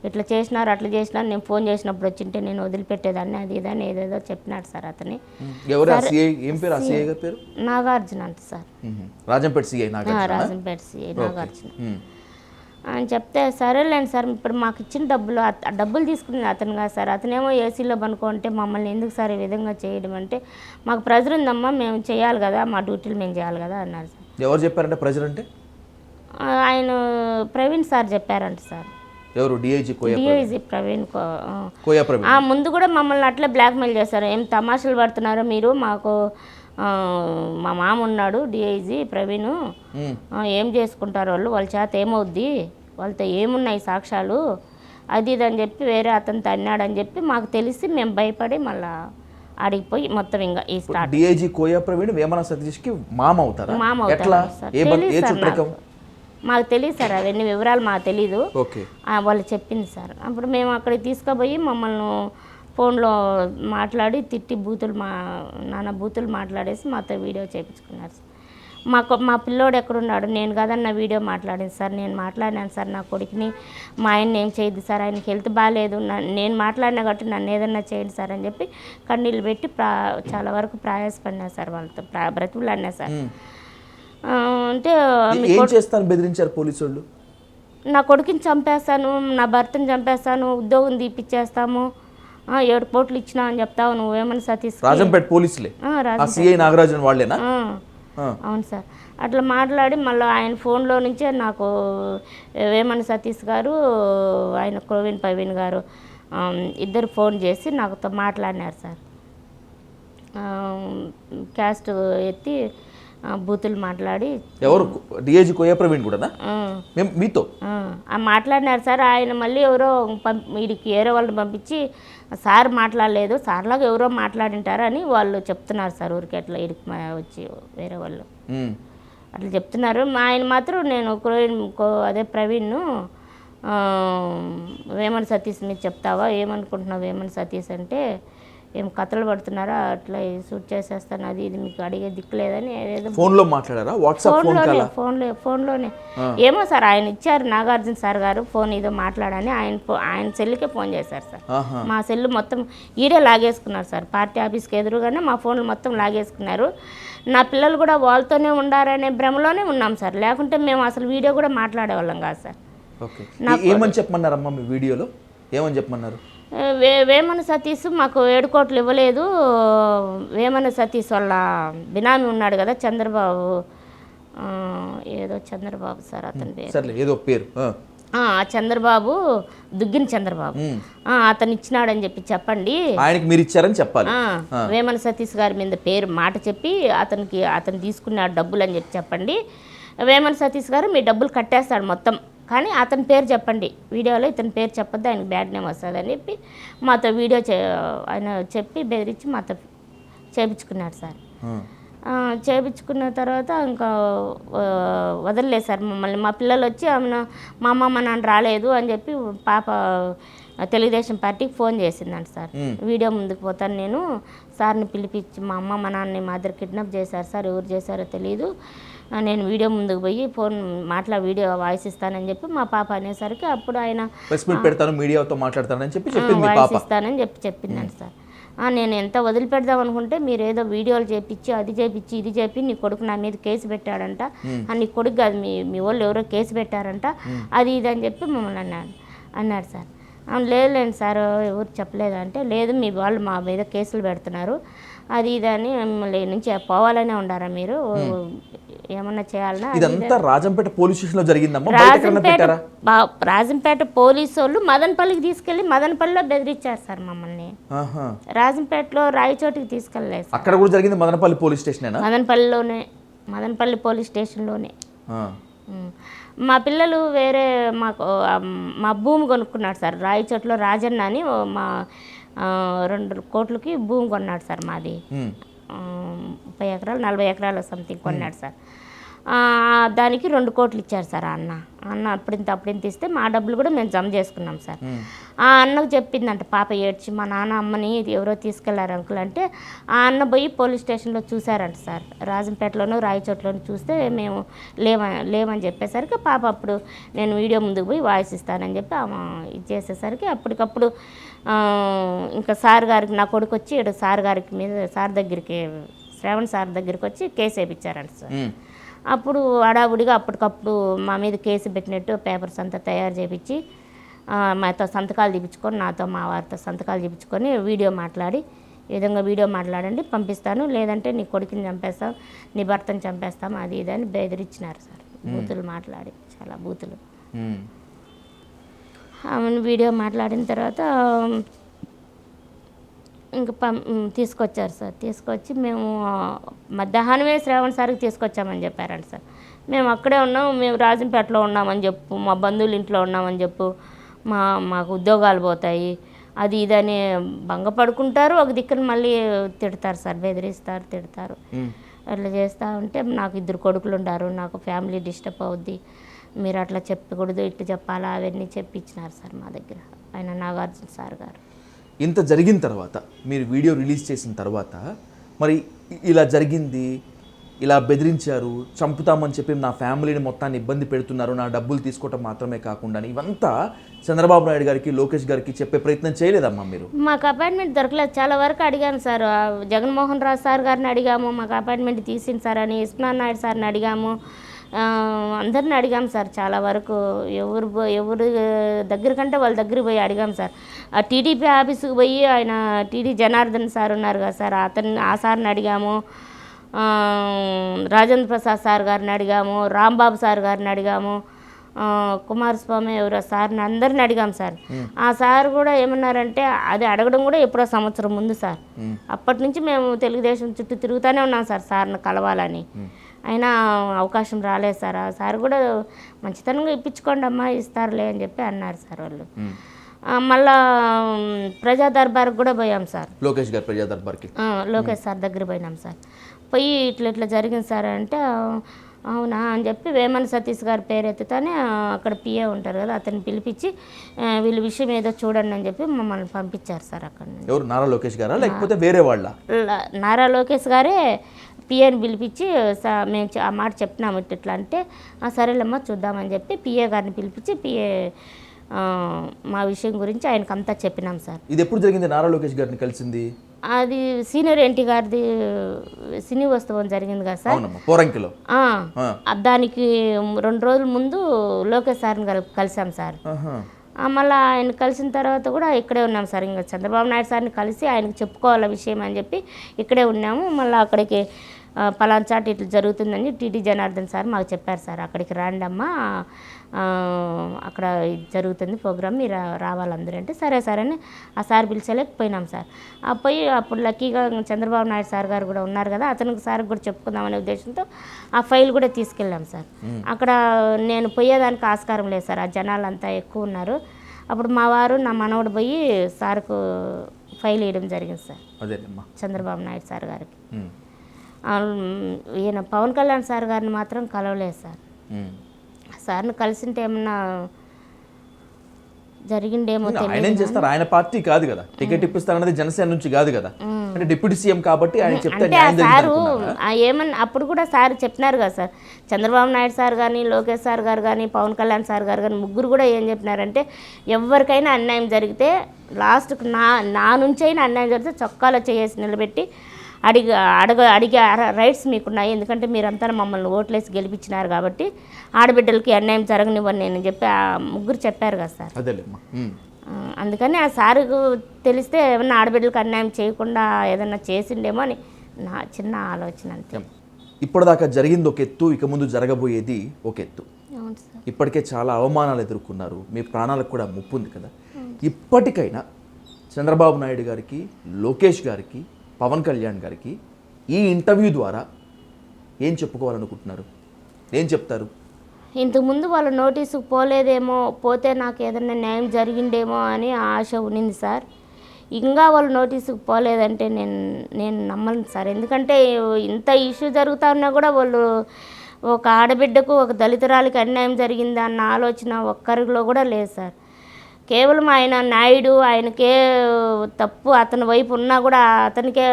ఇట్లా చేసినారు అట్లా చేసినారు, నేను ఫోన్ చేసినప్పుడు వచ్చింటే నేను వదిలిపెట్టేదాన్ని, అది ఇదని ఏదేదో చెప్పినాడు సార్ అతని. నాగార్జున అంట sir. Rajampet CI Rajampet CI Nagarjuna అని చెప్తే, సరేలేండి సార్, ఇప్పుడు మాకు ఇచ్చిన డబ్బులు తీసుకుని అతను కాదు సార్. అతనేమో ఏసీలో పనుకుంటే మమ్మల్ని ఎందుకు సార్ ఈ విధంగా చేయడం అంటే, మాకు ప్రెజర్ ఉందమ్మా, మేము చేయాలి కదా, మా డ్యూటీలు మేము చేయాలి కదా అన్నారు సార్. ఎవరు చెప్పారంటే ప్రెజర్ అంటే? ఆయన ప్రవీణ్ సార్ చెప్పారంట సార్. ఎవరు? డిఐజీ ప్రవీణ్. ముందు కూడా మమ్మల్ని అట్లా బ్లాక్మెయిల్ చేశారు. ఏం తమాషలు పడుతున్నారో మీరు, మాకు మా మామ ఉన్నాడు డిఐజీ ప్రవీణ్, ఏం చేసుకుంటారు వాళ్ళ చేత ఏమవుద్ది, వాళ్ళతో ఏమున్నాయి సాక్ష్యాలు, అది ఇది అని చెప్పి వేరే అతనితో అన్నాడని చెప్పి మాకు తెలిసి మేము భయపడి మళ్ళా ఆడిపోయి మొత్తం ఇంకా ఈ స్టార్ట్. డిఐజీ కోయా ప్రవీణ్ వేమన సతీష్కి మామ అవుతారా? మామ అవుతారు సార్. మాకు తెలియదు సార్, అవన్నీ వివరాలు మాకు తెలీదు, వాళ్ళు చెప్పింది సార్. అప్పుడు మేము అక్కడికి తీసుకుపోయి మమ్మల్ని ఫోన్లో మాట్లాడి తిట్టి నాన్న బూతులు మాట్లాడేసి మాతో వీడియో చేయించుకున్నారు సార్. మా పిల్లోడు ఎక్కడున్నాడు, నేను కదన్న వీడియో మాట్లాడింది సార్, నేను మాట్లాడినాను సార్ నా కొడుకుని, మా ఆయన్ని ఏం చేయదు సార్, ఆయనకి హెల్త్ బాగాలేదు, నేను మాట్లాడినా కాబట్టి నన్ను ఏదన్నా చేయండి సార్ అని చెప్పి కన్నీళ్ళు పెట్టి చాలా వరకు ప్రయాసపడినా సార్, వాళ్ళతో బ్రతుకులన్నా సార్. అంటే బెదిరించారు పోలీసు వాళ్ళు, నా కొడుకుని చంపేస్తాను, నా భర్తను చంపేస్తాను, ఉద్యోగం తీపిచ్చేస్తాము, 7 కోట్లు ఇచ్చినా అని చెప్తావు నువ్వేమని సతీష్. రాజంపేట పోలీసులే, నాగరాజన్ వాళ్ళేనా? అవును సార్. అట్లా మాట్లాడి మళ్ళీ ఆయన ఫోన్లో నుంచే నాకు వేమన సతీష్ గారు, ఆయన ప్రవీణ్ గారు ఇద్దరు ఫోన్ చేసి నాతో మాట్లాడినారు సార్. క్యాస్ట్ ఎత్తి బూతులు మాట్లాడి. ఎవరు? డిఐజీ కోయా ప్రవీణ్ కూడా మీతో మాట్లాడినారు సార్. ఆయన మళ్ళీ ఎవరో వీడికి వేరే వాళ్ళని పంపించి, సార్ మాట్లాడలేదు, సార్లాగా ఎవరో మాట్లాడింటారు అని వాళ్ళు చెప్తున్నారు సార్. ఊరికి అట్లా ఇడికి వచ్చి వేరే వాళ్ళు అట్లా చెప్తున్నారు. ఆయన మాత్రం నేను అదే ప్రవీణ్ వేమన సతీష్ మీద చెప్తావా, ఏమనుకుంటున్నావు వేమన సతీష్ అంటే, ఏం కథలు పడుతున్నారా, అట్లా షూట్ చేసేస్తాను, అది ఇది మీకు అడిగే దిక్కు లేదని ఏదేదో ఫోన్లో మాట్లాడారా? ఫోన్లోనే ఏమో సార్, ఆయన ఇచ్చారు నాగార్జున సార్ గారు ఫోన్, ఏదో మాట్లాడని ఆయన సెల్లుకే ఫోన్ చేశారు సార్. మా సెల్లు మొత్తం ఈడే లాగేసుకున్నారు సార్. పార్టీ ఆఫీస్కి ఎదురుగానే మా ఫోన్లు మొత్తం లాగేసుకున్నారు. నా పిల్లలు కూడా వాళ్ళతోనే ఉండారనే భ్రమలోనే ఉన్నాం సార్, లేకుంటే మేము అసలు వీడియో కూడా మాట్లాడేవాళ్ళం కాదు సార్. ఏమని చెప్పమన్నారమ్మా మీ వీడియోలో? ఏమని చెప్పమన్నారు? వేమన సతీష్ మాకు 7 కోట్లు ఇవ్వలేదు, వేమన సతీష్ వాళ్ళ బినామీ ఉన్నాడు కదా చంద్రబాబు, ఏదో చంద్రబాబు సార్ అతని పేరు, చంద్రబాబు, దుగ్గిన చంద్రబాబు, అతను ఇచ్చినాడని చెప్పి చెప్పండి, ఆయనకి మీరు ఇచ్చారని చెప్పాలి. వేమన సతీష్ గారి మీద పేరు మాట చెప్పి అతను తీసుకున్నాడు డబ్బులు అని చెప్పి చెప్పండి. వేమన సతీష్ గారు మీ డబ్బులు కట్టేస్తాడు, మొత్తం కానీ అతని పేరు చెప్పండి, వీడియోలో ఇతని పేరు చెప్పొద్దు, ఆయనకి బ్యాడ్ నేమ్ వస్తుంది అని చెప్పి మాతో ఆయన చెప్పి బెదిరించి మాతో చేయించుకున్నాడు సార్. చేయించుకున్న తర్వాత ఇంకా వదలలేదు సార్ మమ్మల్ని. మా పిల్లలు వచ్చి ఆమెను మా అమ్మ మా నాన్న రాలేదు అని చెప్పి పాప తెలుగుదేశం పార్టీకి ఫోన్ చేసిందంట సార్. వీడియో ముందుకు పోతాను నేను, సార్ని పిలిపించి మా అమ్మ మా నాన్నని మా దగ్గర కిడ్నాప్ చేశారు సార్, ఎవరు చేశారో తెలియదు, నేను వీడియో ముందుకు పోయి ఫోన్ వీడియో వాయిస్ ఇస్తానని చెప్పి మా పాప అనేసరికి అప్పుడు ఆయన మీడియాతో మాట్లాడతానని చెప్పి వాయిస్ ఇస్తానని చెప్పి చెప్పిందంట సార్. నేను ఎంత వదిలిపెడదాం అనుకుంటే మీరు ఏదో వీడియోలు చేపించి అది చేపించి ఇది చెప్పి నీ కొడుకు నా మీద కేసు పెట్టాడంట, నీ కొడుకు కాదు మీ వాళ్ళు ఎవరో కేసు పెట్టారంట, అది ఇది అని చెప్పి మమ్మల్ని అన్నాడు సార్. లేదులేండి సార్ ఎవరు చెప్పలేదంటే, లేదు మీ వాళ్ళు మా మీద కేసులు పెడుతున్నారు అది ఇది అని, మిమ్మల్ని నుంచి పోవాలనే ఉండారా మీరు, ఏమన్నా చేయాలన్నా. ఇదంతా రాజంపేట పోలీస్ స్టేషన్లో జరిగిందమ్మా. రాజంపేట పోలీసు వాళ్ళు మదనపల్లికి తీసుకెళ్లి మదనపల్లిలో బెదిరించారు సార్ మమ్మల్ని. రాజంపేటలో రాయచోటికి తీసుకెళ్ళలేదు. అక్కడ కూడా జరిగింది Madanapalle police station, Madanapalle police స్టేషన్లోనే. మా పిల్లలు వేరే మా భూమి కొనుక్కున్నాడు సార్ రాయచోట్లో. రాజన్న అని మా 2 కోట్లకి భూమి కొన్నాడు సార్. మాది 30 ఎకరాలు 40 ఎకరాలు సంథింగ్ కొన్నాడు సార్. దానికి 2 కోట్లు ఇచ్చారు సార్ అన్న అప్పుడింత ఇస్తే మా డబ్బులు కూడా మేము జమ చేసుకున్నాం సార్. ఆ అన్నకు చెప్పిందంట పాప ఏడ్చి, మా నాన్న అమ్మని ఎవరో తీసుకెళ్లారు అంకుల్ అంటే, ఆ అన్న పోయి పోలీస్ స్టేషన్లో చూసారంట సార్. రాజంపేటలోనూ రాయచోట్లోనూ చూస్తే మేము లేవని చెప్పేసరికి పాప అప్పుడు నేను వీడియో ముందుకు పోయి వాయిస్ ఇస్తానని చెప్పి ఆమె ఇది చేసేసరికి అప్పటికప్పుడు ఇంకా సార్ గారికి నా కొడుకు వచ్చి సార్ దగ్గరికి శ్రావణ్ సార్ దగ్గరికి వచ్చి కేసు వేయించారంట సార్. అప్పుడు హడావుడిగా అప్పటికప్పుడు మా మీద కేసు పెట్టినట్టు పేపర్స్ అంతా తయారు చేయించి మాతో సంతకాలు తీపించుకొని, నాతో మా వారితో సంతకాలు తీపించుకొని వీడియో మాట్లాడి, ఈ విధంగా వీడియో మాట్లాడండి పంపిస్తాను, లేదంటే నీ కొడుకుని చంపేస్తాం, నీ భర్తను చంపేస్తాం, అది ఇది అని బెదిరించినారు సార్. బూతులు మాట్లాడి, చాలా బూతులు. ఆమెను వీడియో మాట్లాడిన తర్వాత ఇంకా తీసుకొచ్చారు సార్. తీసుకొచ్చి మేము మధ్యాహ్నమే శ్రావణ్ సార్కి తీసుకొచ్చామని చెప్పారంట సార్. మేము అక్కడే ఉన్నాం, మేము రాజంపేటలో ఉన్నామని చెప్పు, మా బంధువుల ఇంట్లో ఉన్నామని చెప్పు, మాకు ఉద్యోగాలు పోతాయి, అది ఇదని భంగపడుకుంటారు. ఒక దిక్కున మళ్ళీ తిడతారు సార్, బెదిరిస్తారు, తిడతారు. అట్లా చేస్తూ ఉంటే నాకు 2 కొడుకులు ఉంటారు, నాకు ఫ్యామిలీ డిస్టర్బ్ అవుద్ది, మీరు అట్లా చెప్పకూడదు, ఇట్లా చెప్పాలా, అవన్నీ చెప్పించినారు సార్ మా దగ్గర ఆయన నాగార్జున సార్ గారు. ఇంత జరిగిన తర్వాత మీరు వీడియో రిలీజ్ చేసిన తర్వాత మరి ఇలా జరిగింది, ఇలా బెదిరించారు, చంపుతామని చెప్పి నా ఫ్యామిలీని మొత్తాన్ని ఇబ్బంది పెడుతున్నారు, నా డబ్బులు తీసుకోవటం మాత్రమే కాకుండా ఇవంతా చంద్రబాబు నాయుడు గారికి, లోకేష్ గారికి చెప్పే ప్రయత్నం చేయలేదమ్మా మీరు? మాకు అపాయింట్మెంట్ దొరకలేదు. చాలా వరకు అడిగాను సార్. జగన్మోహన్ రావు సార్ గారిని అడిగాము, మాకు అపాయింట్మెంట్ తీసింది సార్ అని. ఇస్మాన్ నాయుడు సార్ని అడిగాము, అందరిని అడిగాం సార్. చాలా వరకు ఎవరు దగ్గర కంటే వాళ్ళ దగ్గరికి పోయి అడిగాం సార్. ఆ టీడీపీ ఆఫీసుకు పోయి ఆయన టీడీ జనార్దన్ సార్ ఉన్నారు కదా సార్, ఆ సార్ని అడిగాము, రాజేంద్ర ప్రసాద్ సార్ గారిని అడిగాము, రాంబాబు సార్ గారిని అడిగాము, కుమారస్వామి ఎవరో సార్ని అందరిని అడిగాం సార్. ఆ సార్ కూడా ఏమన్నారంటే, అది అడగడం కూడా ఎప్పుడో సంవత్సరం ముందు సార్. అప్పటి నుంచి మేము తెలుగుదేశం చుట్టూ తిరుగుతూనే ఉన్నాం సార్ సార్ని కలవాలని. అయినా అవకాశం రాలేదు సార్. ఆ సార్ కూడా మంచితనంగా ఇప్పించుకోండి అమ్మా, ఇస్తారులే అని చెప్పి అన్నారు సార్ వాళ్ళు. మళ్ళా ప్రజా దర్బార్కి కూడా పోయాం సార్. లోకేష్ గారు ప్రజా దర్బార్కి లోకేష్ సార్ దగ్గర పోయినాం సార్. పోయి ఇట్లా జరిగింది సార్ అంటే, అవునా అని చెప్పి వేమన సతీష్ గారి పేరు ఎత్తుతానే అక్కడ పిఏ ఉంటారు కదా, అతన్ని పిలిపించి వీళ్ళ విషయం ఏదో చూడండి అని చెప్పి మమ్మల్ని పంపించారు సార్ అక్కడ. ఎవరు, నారా లోకేష్ గారా లేకపోతే వేరే వాళ్ళ? నారా లోకేష్ గారే పిఏని పిలిపించి మేము ఆ మాట చెప్పినాము ఇట్లా అంటే, సరేలేమ్మా చూద్దామని చెప్పి పిఏ గారిని పిలిపించి పిఏ మా విషయం గురించి ఆయనకు అంతా చెప్పినాం సార్. ఇది ఎప్పుడు జరిగింది నారా లోకేష్ గారిని కలిసింది? అది సీనియర్ ఎన్టీ గారిది సినీ ఉత్సవం జరిగింది కదా సార్, పోరంకిలో. దానికి 2 రోజుల ముందు లోకేష్ సార్ని కలిసాం సార్. మళ్ళీ ఆయన కలిసిన తర్వాత కూడా ఇక్కడే ఉన్నాం సార్. ఇంకా చంద్రబాబు నాయుడు సార్ని కలిసి ఆయనకు చెప్పుకోవాల విషయం అని చెప్పి ఇక్కడే ఉన్నాము. మళ్ళీ అక్కడికి పలానా చాట్ ఇట్లా జరుగుతుందని టీటీ జనార్దన్ సార్ మాకు చెప్పారు సార్, అక్కడికి రండి అమ్మా, అక్కడ ఇది జరుగుతుంది ప్రోగ్రామ్, మీరు రావాలందరూ అంటే సరే సార్ అని ఆ సార్ పిలిచలేకపోయినాం సార్. పోయి అప్పుడు లక్కీగా చంద్రబాబు నాయుడు సార్ గారు కూడా ఉన్నారు కదా, అతనికి సార్కి కూడా చెప్పుకుందామనే ఉద్దేశంతో ఆ ఫైల్ కూడా తీసుకెళ్ళాం సార్. అక్కడ నేను పోయేదానికి ఆస్కారం లేదు సార్, ఆ జనాలు అంతా ఎక్కువ ఉన్నారు. అప్పుడు మా వారు నా మనవడు పోయి సార్కు ఫైల్ వేయడం జరిగింది సార్, చంద్రబాబు నాయుడు సార్ గారికి. ఈయన పవన్ కళ్యాణ్ సార్ గారిని మాత్రం కలవలేదు సార్. సార్ని కలిసింటే ఏమన్నా జరిగిండేమో ఆయన ఏం చేస్తారు, ఆయన పార్టీ కాదు కదా, టికెట్ ఇప్పిస్తారన్నది జనసేన నుంచి కాదు కదా, అంటే డిప్యూటీ సీఎం కాబట్టి ఆయన చెప్తే సారు ఏమన్నా అప్పుడు కూడా సార్ చెప్పినారు కదా సార్, చంద్రబాబు నాయుడు సార్ కానీ లోకేష్ సార్ గారు కానీ పవన్ కళ్యాణ్ సార్ గారు కానీ ముగ్గురు కూడా ఏం చెప్పినారంటే ఎవరికైనా అన్యాయం జరిగితే లాస్ట్కి నా నుంచి అయినా అన్యాయం జరిగితే చొక్కాలో చేసి నిలబెట్టి అడిగే రైట్స్ మీకున్నాయి, ఎందుకంటే మీరంతా మమ్మల్ని ఓట్లేసి గెలిపించినారు కాబట్టి ఆడబిడ్డలకి అన్యాయం జరగనివ్వని నేను చెప్పి ఆ ముగ్గురు చెప్పారు కదా సార్. అందుకని ఆ సార్కు తెలిస్తే ఏమన్నా ఆడబిడ్డలకు అన్యాయం చేయకుండా ఏదన్నా చేసిండేమో అని నా చిన్న ఆలోచన అంతే. ఇప్పటిదాకా జరిగింది ఒక ఎత్తు, ఇక ముందు జరగబోయేది ఒక ఎత్తు. ఇప్పటికే చాలా అవమానాలు ఎదుర్కొన్నారు, మీ ప్రాణాలకు కూడా ముప్పు ఉంది కదా. ఇప్పటికైనా చంద్రబాబు నాయుడు గారికి, లోకేష్ గారికి, పవన్ కళ్యాణ్ గారికి ఈ ఇంటర్వ్యూ ద్వారా ఏం చెప్పుకోవాలనుకుంటున్నారు, ఏం చెప్తారు? ఇంతకుముందు వాళ్ళ నోటీసుకు పోలేదేమో, పోతే నాకు ఏదైనా న్యాయం జరిగిండేమో అని ఆశ ఉన్నింది సార్. ఇంకా వాళ్ళు నోటీసుకు పోలేదంటే నేను నమ్మను సార్. ఎందుకంటే ఇంత ఇష్యూ జరుగుతా ఉన్నా కూడా వాళ్ళు ఒక ఆడబిడ్డకు, ఒక దళితురాలికి అన్యాయం జరిగిందా అన్న ఆలోచన ఒక్కరిలో కూడా లేదు సార్. కేవలం ఆయన నాయుడు, ఆయనకే తప్పు అతని వైపు ఉన్నా కూడా అతనికే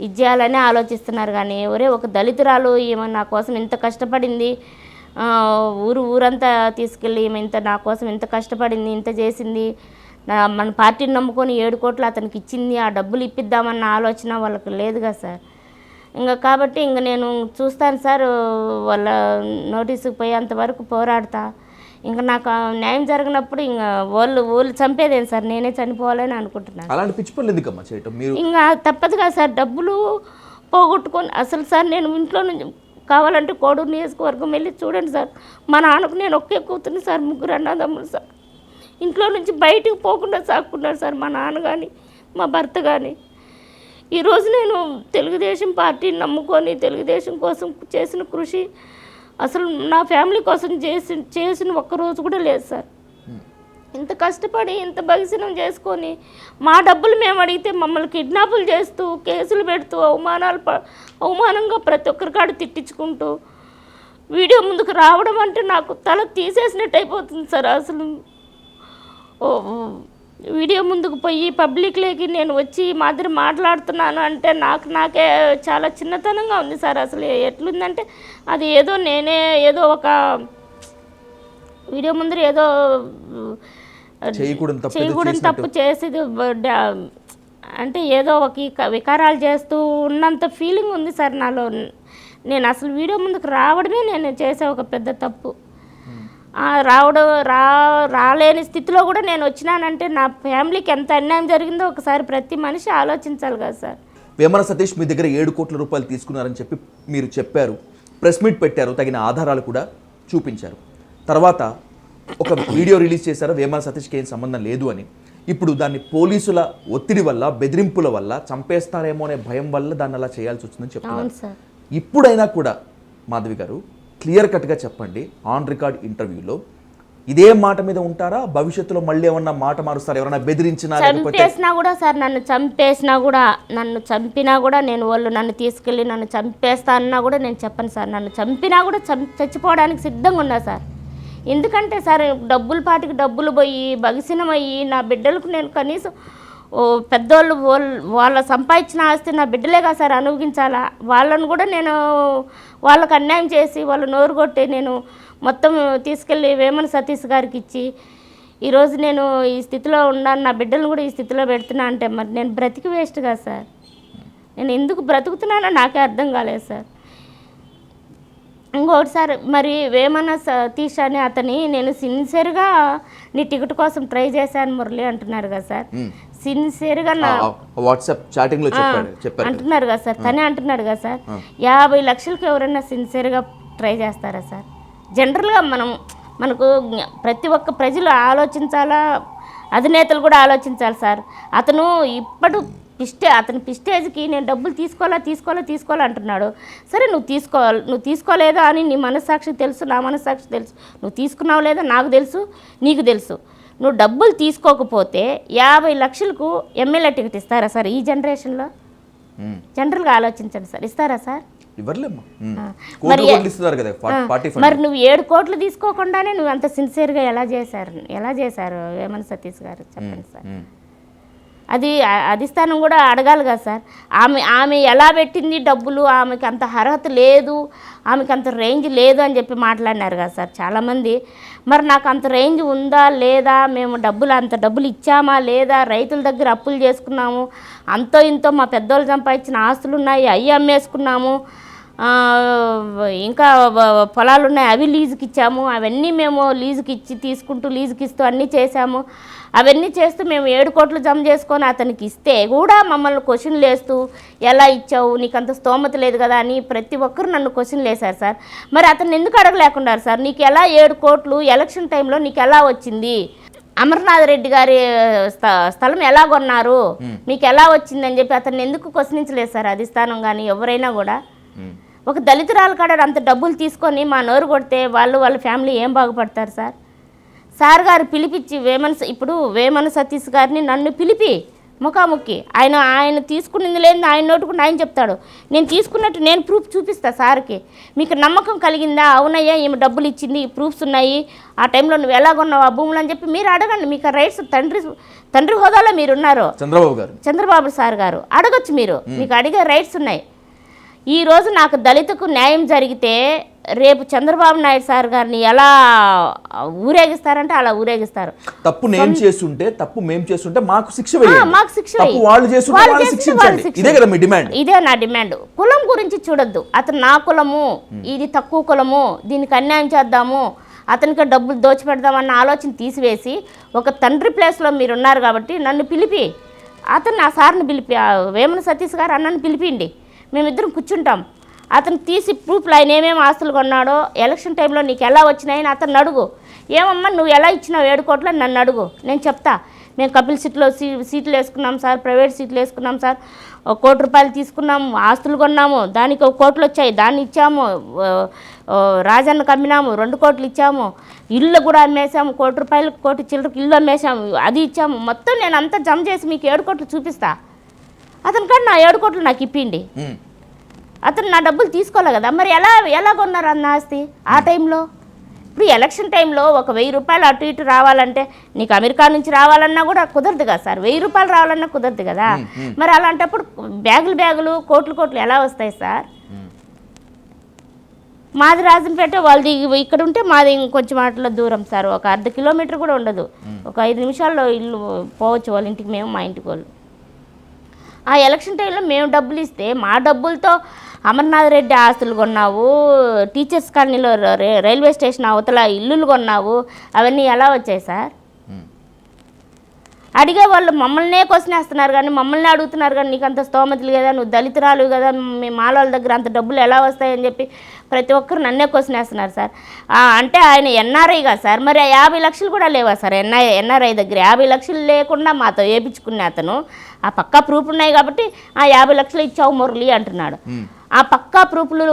ఇచ్చేయాలని ఆలోచిస్తున్నారు. కానీ ఒరే ఒక దళితురాలు ఈమె నా కోసం ఇంత కష్టపడింది, ఊరంతా తీసుకెళ్ళి ఈమె ఇంత నా కోసం ఇంత కష్టపడింది, ఇంత చేసింది, మన పార్టీని నమ్ముకొని 7 కోట్లు అతనికి ఇచ్చింది, ఆ డబ్బులు ఇప్పిద్దామన్న ఆలోచన వాళ్ళకి లేదు కదా సార్. ఇంకా కాబట్టి ఇంక నేను చూస్తాను సార్, వాళ్ళ నోటీసుకు పోయేంతవరకు పోరాడతా. ఇంకా నాకు న్యాయం జరిగినప్పుడు ఇంకా వాళ్ళు చంపేదేం సార్, నేనే చనిపోవాలని అనుకుంటున్నాను. అలాంటి పిచ్చి పనులు ఎందుకమ్మా చేయటం? మీరు ఇంకా తప్పదు కదా సార్, డబ్బులు పోగొట్టుకొని. అసలు సార్ నేను ఇంట్లో నుంచి కావాలంటే కోడూరు నియోజకవర్గం వెళ్ళి చూడండి సార్, మా నాన్నకు నేను ఒకే కూతుర్ని సార్, 3 అన్నదమ్ములు సార్. ఇంట్లో నుంచి బయటకు పోకుండా సాక్కున్నారు సార్ మా నాన్న కానీ మా భర్త కానీ. ఈరోజు నేను తెలుగుదేశం పార్టీని నమ్ముకొని తెలుగుదేశం కోసం చేసిన కృషి అసలు నా ఫ్యామిలీ కోసం చేసిన ఒక్కరోజు కూడా లేదు సార్. ఇంత కష్టపడి ఇంత బగిసనం చేసుకొని మా డబ్బులు మేము అడిగితే మమ్మల్ని కిడ్నాపులు చేస్తూ, కేసులు పెడుతూ, అవమానంగా ప్రతి ఒక్కరికాడ తిట్టించుకుంటూ వీడియో ముందుకు రావడం అంటే నాకు తల తీసేసినట్టు అయిపోతుంది సార్. అసలు వీడియో ముందుకు పోయి పబ్లిక్లోకి నేను వచ్చి మాదిరి మాట్లాడుతున్నాను అంటే నాకే చాలా చిన్నతనంగా ఉంది సార్. అసలు ఎట్లుందంటే అది ఏదో నేనే ఏదో ఒక వీడియో ముందర ఏదో చేయకూడదు తప్పు చేసేది అంటే ఏదో ఒక వికారాలు చేస్తూ ఉన్నంత ఫీలింగ్ ఉంది సార్ నాలో. నేను అసలు వీడియో ముందుకు రావడమే నేను చేసే ఒక పెద్ద తప్పు. రాలేని స్థితిలో కూడా నేను వచ్చినానంటే నా ఫ్యామిలీకి ఎంత అన్యాయం జరిగిందో ఒకసారి ప్రతి మనిషి ఆలోచించాలి కదా సార్. వేమన సతీష్ మీ దగ్గర 7 కోట్ల రూపాయలు తీసుకున్నారని చెప్పి మీరు చెప్పారు, ప్రెస్ మీట్ పెట్టారు, తగిన ఆధారాలు కూడా చూపించారు. తర్వాత ఒక వీడియో రిలీజ్ చేశారు, వేమన సతీష్కి ఏం సంబంధం లేదు అని. ఇప్పుడు దాన్ని పోలీసుల ఒత్తిడి వల్ల, బెదిరింపుల వల్ల, చంపేస్తారేమో అనే భయం వల్ల దాన్ని అలా చేయాల్సి వచ్చిందని చెప్తున్నారు. ఇప్పుడైనా కూడా మాధవి గారు క్లియర్ కట్గా చెప్పండి, ఆన్ రికార్డ్ ఇంటర్వ్యూలో ఇదే మాట మీద ఉంటారా? భవిష్యత్తులో మళ్ళీ ఏమన్నా మాట మారుస్తారు? ఎవరైనా బెదిరించినా, చంపేసినా కూడా సార్, నన్ను చంపినా కూడా నేను వాళ్ళు నన్ను తీసుకెళ్ళి నన్ను చంపేస్తా అన్నా కూడా నేను చెప్పను సార్. నన్ను చంపినా కూడా చచ్చిపోవడానికి సిద్ధంగా ఉన్నా సార్. ఎందుకంటే సార్ పాటికి డబ్బులు పోయి బగిసినమయ్యి నా బిడ్డలకు నేను కనీసం పెద్దోళ్ళు వాళ్ళ సంపాదించిన ఆస్తి నా బిడ్డలే కదా సార్ అనుభవించాలా. వాళ్ళను కూడా నేను వాళ్ళకు అన్యాయం చేసి వాళ్ళు నోరు కొట్టి నేను మొత్తం తీసుకెళ్ళి వేమన సతీష్ గారికి ఇచ్చి ఈరోజు నేను ఈ స్థితిలో ఉన్నాను, నా బిడ్డలను కూడా ఈ స్థితిలో పెడుతున్నా అంటే మరి నేను బ్రతికి వేస్ట్ కదా సార్. నేను ఎందుకు బ్రతుకుతున్నానో నాకే అర్థం కాలేదు సార్. ఇంకొకటి సార్ మరి వేమన సతీష్ అని అతని నేను సిన్సియర్గా నీ టికెట్ కోసం ట్రై చేశాను మురళి అంటున్నారు కదా సార్. సిన్సియర్గా నా వాట్సాప్ చాటింగ్ లో చెప్పారు అంటున్నారు కదా సార్. తనే అంటున్నాడు కదా సార్. 50 లక్షలకు ఎవరైనా సిన్సియర్గా ట్రై చేస్తారా సార్? జనరల్గా మనకు ప్రతి ఒక్క ప్రజలు ఆలోచించాలా, అధినేతలు కూడా ఆలోచించాలి సార్. అతను అతని పిస్టేజ్కి నేను డబ్బులు తీసుకోవాలా అంటున్నాడు. సరే నువ్వు తీసుకోలేదా అని నీ మనస్సాక్షి తెలుసు, నా మనస్సాక్షి తెలుసు. నువ్వు తీసుకున్నావు లేదా నాకు తెలుసు, నీకు తెలుసు. నువ్వు డబ్బులు తీసుకోకపోతే 50 లక్షలకు ఎమ్మెల్యే టికెట్ ఇస్తారా సార్ ఈ జనరేషన్లో? జనరల్గా ఆలోచించండి సార్, ఇస్తారా సార్? మరి నువ్వు 7 కోట్లు తీసుకోకుండానే నువ్వు అంత సిన్సియర్గా ఎలా చేశారు వేమన సతీష్ గారు చెప్పండి సార్. అది అధిష్టానం కూడా అడగాలి కదా సార్. ఆమె ఎలా పెట్టింది డబ్బులు, ఆమెకి అంత అర్హత లేదు, ఆమెకి అంత రేంజ్ లేదు అని చెప్పి మాట్లాడినారు కదా సార్ చాలామంది. మరి నాకు అంత రేంజ్ ఉందా లేదా, మేము అంత డబ్బులు ఇచ్చామా లేదా, రైతుల దగ్గర అప్పులు చేసుకున్నాము, అంతో ఇంతో మా పెద్దోళ్ళు సంపాదించిన ఆస్తులు ఉన్నాయి అవి అమ్మేసుకున్నాము, ఇంకా పొలాలు ఉన్నాయి అవి లీజుకి ఇచ్చాము, అవన్నీ మేము లీజుకి ఇస్తూ అన్నీ చేశాము. అవన్నీ చేస్తూ మేము 7 కోట్లు జమ చేసుకొని అతనికి ఇస్తే కూడా మమ్మల్ని క్వశ్చన్లు వేస్తూ ఎలా ఇచ్చావు, నీకు అంత స్తోమత లేదు కదా అని ప్రతి ఒక్కరు నన్ను క్వశ్చన్లు వేశారు సార్. మరి అతను ఎందుకు అడగలేకున్నారు సార్? నీకు ఎలా 7 కోట్లు ఎలక్షన్ టైంలో నీకు ఎలా వచ్చింది? అమర్నాథ్ రెడ్డి గారి స్థలం ఎలా కొన్నారు, మీకు ఎలా వచ్చిందని చెప్పి అతన్ని ఎందుకు క్వశ్చనించలేదు సార్ అధిష్టానం కానీ ఎవరైనా కూడా? ఒక దళితురాలు కాడ అంత డబ్బులు తీసుకొని మా నోరు కొడితే వాళ్ళ ఫ్యామిలీ ఏం బాగుపడతారు సార్? సార్ గారు పిలిపించి వేమన సతీష్ గారిని నన్ను పిలిపి ముఖాముఖి ఆయన తీసుకున్నది లేని ఆయన నోటుకుండా ఆయన చెప్తాడు. నేను తీసుకున్నట్టు నేను ప్రూఫ్ చూపిస్తా సార్కి. మీకు నమ్మకం కలిగిందా? అవునయ్యా ఈమె డబ్బులు ఇచ్చింది, ప్రూఫ్స్ ఉన్నాయి, ఆ టైంలో నువ్వు ఎలా కొన్నావు ఆ భూములు అని చెప్పి మీరు అడగండి. మీకు రైట్స్ తండ్రి హోదాలో మీరున్నారు, చంద్రబాబు సార్ గారు అడగచ్చు. మీకు అడిగే రైట్స్ ఉన్నాయి. ఈరోజు నాకు దళితకు న్యాయం జరిగితే రేపు చంద్రబాబు నాయుడు సార్ గారిని ఎలా ఊరేగిస్తారంటే అలా ఊరేగిస్తారు. తప్పు మేము చేస్తుంటే మాకు శిక్ష ఇదే నా డిమాండ్. కులం గురించి చూడొద్దు. అతను నా కులము, ఇది తక్కువ కులము, దీనికి అన్యాయం చేద్దాము, అతనికి డబ్బులు దోచిపెడదామన్న ఆలోచన తీసివేసి ఒక తండ్రి ప్లేస్లో మీరు ఉన్నారు కాబట్టి నన్ను పిలిపి ఆ సార్ని పిలిపి వేమన సతీష్ గారు అన్నను పిలిపిండి, మేమిద్దరం కూర్చుంటాం. అతను తీసి ప్రూఫ్లు ఆయన ఏమేమి ఆస్తులు కొన్నాడో ఎలక్షన్ టైంలో నీకు ఎలా వచ్చినాయని అతను అడుగు. ఏమమ్మా నువ్వు ఎలా ఇచ్చినావు 7 కోట్లు నన్ను అడుగు, నేను చెప్తా. మేము కపిల్ సిటీలో సీట్లు వేసుకున్నాం సార్, ప్రైవేట్ సీట్లు వేసుకున్నాం సార్, 1 కోటి రూపాయలు తీసుకున్నాము, ఆస్తులు కొన్నాము, దానికి 1 కోట్లు వచ్చాయి, దాన్ని ఇచ్చాము, రాజన్నకు అమ్మినాము, 2 కోట్లు ఇచ్చాము, ఇల్లు కూడా అమ్మేసాము, 1 కోటి రూపాయలు 1 కోటి చిల్లరకు ఇల్లు అమ్మేసాము, అది ఇచ్చాము. మొత్తం నేను అంతా జమ చేసి మీకు 7 కోట్లు చూపిస్తా. అతని కాదు నా 7 కోట్లు నాకు ఇప్పిండి. అతను నా డబ్బులు తీసుకోలే కదా, మరి ఎలా కొన్నారు అన్న ఆస్తి ఆ టైంలో? ఇప్పుడు ఎలక్షన్ టైంలో ఒక 1000 రూపాయలు అటు ఇటు రావాలంటే నీకు అమెరికా నుంచి రావాలన్నా కూడా కుదరదు కదా సార్, 1000 రూపాయలు రావాలన్నా కుదరదు కదా. మరి అలాంటప్పుడు బ్యాగులు కోట్లు ఎలా వస్తాయి సార్? మాది రాజంపేట, వాళ్ళది ఇక్కడ ఉంటే మాది ఇంకొంచెం మాటల దూరం సార్, ఒక 1/2 కిలోమీటర్ కూడా ఉండదు, ఒక 5 నిమిషాల్లో ఇల్లు పోవచ్చు వాళ్ళ ఇంటికి, మేము మా ఇంటికి వాళ్ళు. ఆ ఎలక్షన్ టైంలో మేము డబ్బులు ఇస్తే మా డబ్బులతో అమర్నాథ్ రెడ్డి ఆస్తులు కొన్నావు, టీచర్స్ కాలనీలో రైల్వే స్టేషన్ అవతల ఇల్లులు కొన్నావు, అవన్నీ ఎలా వచ్చాయి సార్? అడిగే వాళ్ళు మమ్మల్నే క్వశ్చన్ వేస్తున్నారు కానీ మమ్మల్ని అడుగుతున్నారు కానీ నీకు అంత స్తోమతలు కదా, నువ్వు దళితురాలు కదా, మీ మాలోళ్ళ దగ్గర అంత డబ్బులు ఎలా వస్తాయని చెప్పి ప్రతి ఒక్కరు నన్నే క్వశ్చన్ వేస్తున్నారు సార్. అంటే ఆయన ఎన్ఆర్ఐ కదా సార్, మరి 50 లక్షలు కూడా లేవా సార్? ఎన్ఆర్ఐ దగ్గర 50 లక్షలు లేకుండా మాతో వేయించుకునే అతను ఆ పక్కా ప్రూఫ్ ఉన్నాయి కాబట్టి 50 లక్షలు ఇచ్చావు మురళి అంటున్నాడు. ఆ పక్కా ప్రూఫ్లు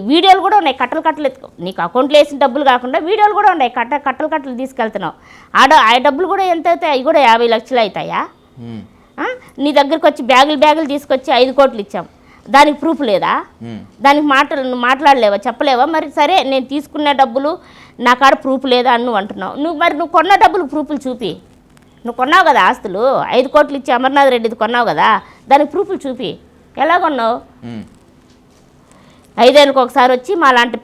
వీడియోలు కూడా ఉన్నాయి, కట్టలు నీకు అకౌంట్లో వేసిన డబ్బులు కాకుండా వీడియోలు కూడా ఉన్నాయి, కట్టలు తీసుకెళ్తున్నావు. ఆ డబ్బులు కూడా ఎంత అవుతాయి? అవి కూడా 50 లక్షలు అవుతాయా? నీ దగ్గరికి వచ్చి బ్యాగులు తీసుకొచ్చి 5 కోట్లు ఇచ్చాం, దానికి ప్రూఫ్ లేదా? దానికి మాట్లాడలేవా, చెప్పలేవా? మరి సరే నేను తీసుకున్న డబ్బులు నా కాడ ప్రూఫ్ లేదా అని నువ్వు అంటున్నావు. నువ్వు కొన్న డబ్బులు ప్రూఫ్లు చూపి. నువ్వు కొన్నావు కదా ఆస్తులు, 5 కోట్లు ఇచ్చి అమర్నాథ్ రెడ్డిది కొన్నావు కదా, దానికి ప్రూఫ్లు చూపి. ఎలా కొన్నావు? 5 ఏళ్ళకి ఒకసారి వచ్చి మాలాంటి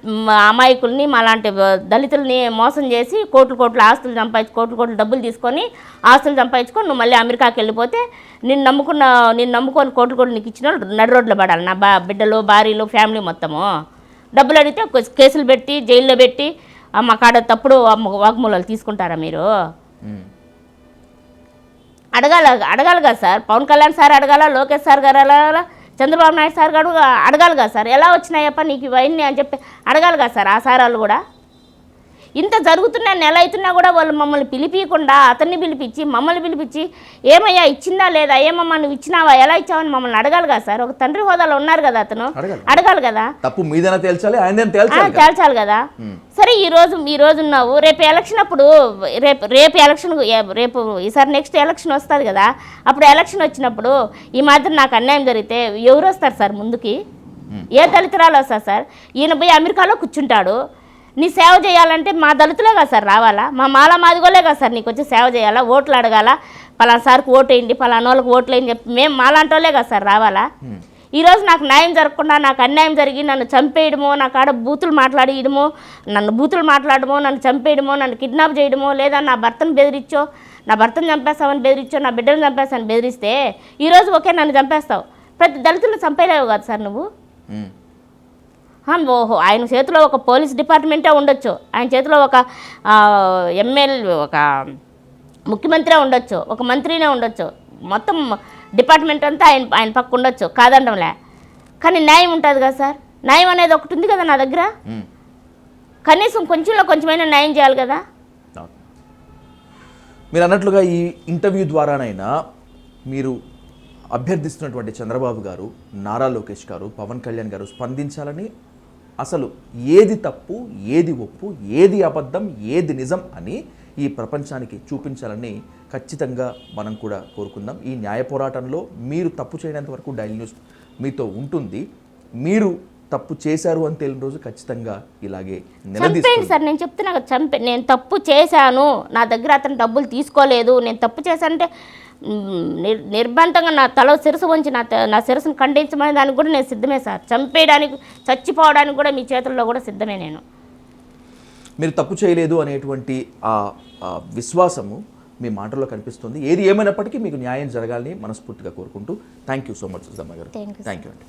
అమాయకుల్ని, మాలాంటి దళితుల్ని మోసం చేసి కోట్లు ఆస్తులు సంపాదించి కోట్లు డబ్బులు తీసుకొని ఆస్తులు సంపాదించుకొని నువ్వు మళ్ళీ అమెరికాకి వెళ్ళిపోతే నిన్ను నమ్ముకొని కోట్లు నీకు ఇచ్చిన నడు రోడ్లో పడాలి నా బిడ్డలు, భార్యలు, ఫ్యామిలీ మొత్తము. డబ్బులు అడిగితే కేసులు పెట్టి జైల్లో పెట్టి మా కాడ తప్పుడు వాగ్మూలాలు తీసుకుంటారా మీరు? అడగాలి కదా సార్. పవన్ కళ్యాణ్ సార్ అడగాల, లోకేష్ సార్ గారు అడగాల, చంద్రబాబు నాయుడు సార్ గారు అడగాలి కదా సార్. ఎలా వచ్చినాయప్ప నీకు ఇవన్నీ అని చెప్పి అడగాలి కదా సార్. ఆ సార్ వాళ్ళు కూడా ఇంత జరుగుతున్నా నెల అవుతున్నా కూడా వాళ్ళు మమ్మల్ని పిలిపించకుండా అతన్ని పిలిపించి మమ్మల్ని పిలిపించి ఏమయ్యా ఇచ్చిందా లేదా, ఏమమ్మా నువ్వు ఇచ్చినావా, ఎలా ఇచ్చావని మమ్మల్ని అడగాలి కదా సార్. ఒక తండ్రి హోదాలో ఉన్నారు కదా అతను, అడగాలి కదా. తప్పు మీదైనా తేల్చాలి, తేల్చాలి కదా. సరే ఈ రోజు ఉన్నావు, రేపు ఎలక్షన్ అప్పుడు రేపు ఎలక్షన్ రేపు ఈసారి నెక్స్ట్ ఎలక్షన్ వస్తుంది కదా, అప్పుడు ఎలక్షన్ వచ్చినప్పుడు ఈ మాత్రం నాకు అన్యాయం జరిగితే ఎవరు వస్తారు సార్ ముందుకి? ఏ దళితురాలు వస్తారు సార్? ఈయన పోయి అమెరికాలో కూర్చుంటాడు. నీ సేవ చేయాలంటే మా దళితులే కదా సార్ రావాలా, మా మాదిగోలే కదా సార్ నీకు వచ్చి సేవ చేయాలా, ఓట్లు అడగాల, పలానా సార్కి ఓటు వేయండి, పలానా వాళ్ళకి ఓట్లు వేయని చెప్పి మేము మాలాంటి వాళ్ళే కదా సార్ రావాలా? ఈరోజు నాకు న్యాయం జరగకుండా నాకు అన్యాయం జరిగి నన్ను చంపేయడమో, నా కాడ బూతులు మాట్లాడేయడమో, నన్ను చంపేయడమో, నన్ను కిడ్నాప్ చేయడమో, లేదా నా భర్తను బెదిరించో, నా భర్తను చంపేస్తామని బెదిరించో, నా బిడ్డను చంపేస్తామని బెదిరిస్తే ఈరోజు ఓకే నన్ను చంపేస్తావు. ప్రతి దళితులను చంపేలేవు కదా సార్ నువ్వు. ఓహో, ఆయన చేతిలో ఒక పోలీస్ డిపార్ట్మెంటే ఉండొచ్చు, ఆయన చేతిలో ఒక ఎమ్మెల్యే, ఒక ముఖ్యమంత్రి ఉండొచ్చు, ఒక మంత్రినే ఉండొచ్చు, మొత్తం డిపార్ట్మెంట్ అంతా ఆయన పక్క ఉండొచ్చు, కాదండంలే. కానీ న్యాయం ఉంటుంది కదా సార్. న్యాయం అనేది ఒకటి ఉంది కదా నా దగ్గర. కనీసం కొంచెమైనా న్యాయం చేయాలి కదా. మీరు అన్నట్లుగా ఈ ఇంటర్వ్యూ ద్వారానైనా మీరు అభ్యర్థిస్తున్నటువంటి చంద్రబాబు గారు, నారా లోకేష్ గారు, పవన్ కళ్యాణ్ గారు స్పందించాలని, అసలు ఏది తప్పు, ఏది ఒప్పు, ఏది అబద్ధం, ఏది నిజం అని ఈ ప్రపంచానికి చూపించాలని ఖచ్చితంగా మనం కూడా కోరుకుందాం. ఈ న్యాయ పోరాటంలో మీరు తప్పు చేయనంత వరకు డైలీ న్యూస్ మీతో ఉంటుంది. మీరు తప్పు చేశారు అని తేలిన రోజు ఖచ్చితంగా ఇలాగే నిలదీస్తాను సార్. నేను చెప్తున్నా నేను తప్పు చేశాను, నా దగ్గర అతను డబ్బులు తీసుకోలేదు, నేను తప్పు చేశానంటే నిర్బంధంగా నా తల శిరసు వంచి నా శిరసును ఖండించమనే దానికి కూడా నేను సిద్ధమే సార్. చంపేయడానికి, చచ్చిపోవడానికి కూడా మీ చేతుల్లో కూడా సిద్ధమే. మీరు తప్పు చేయలేదు అనేటువంటి ఆ విశ్వాసము మీ మాటల్లో కనిపిస్తుంది. ఏది ఏమైనప్పటికీ మీకు న్యాయం జరగాలని మనస్ఫూర్తిగా కోరుకుంటూ థ్యాంక్ యూ సో మచ్ సుజమ్మ గారు. థ్యాంక్ యూ అండి.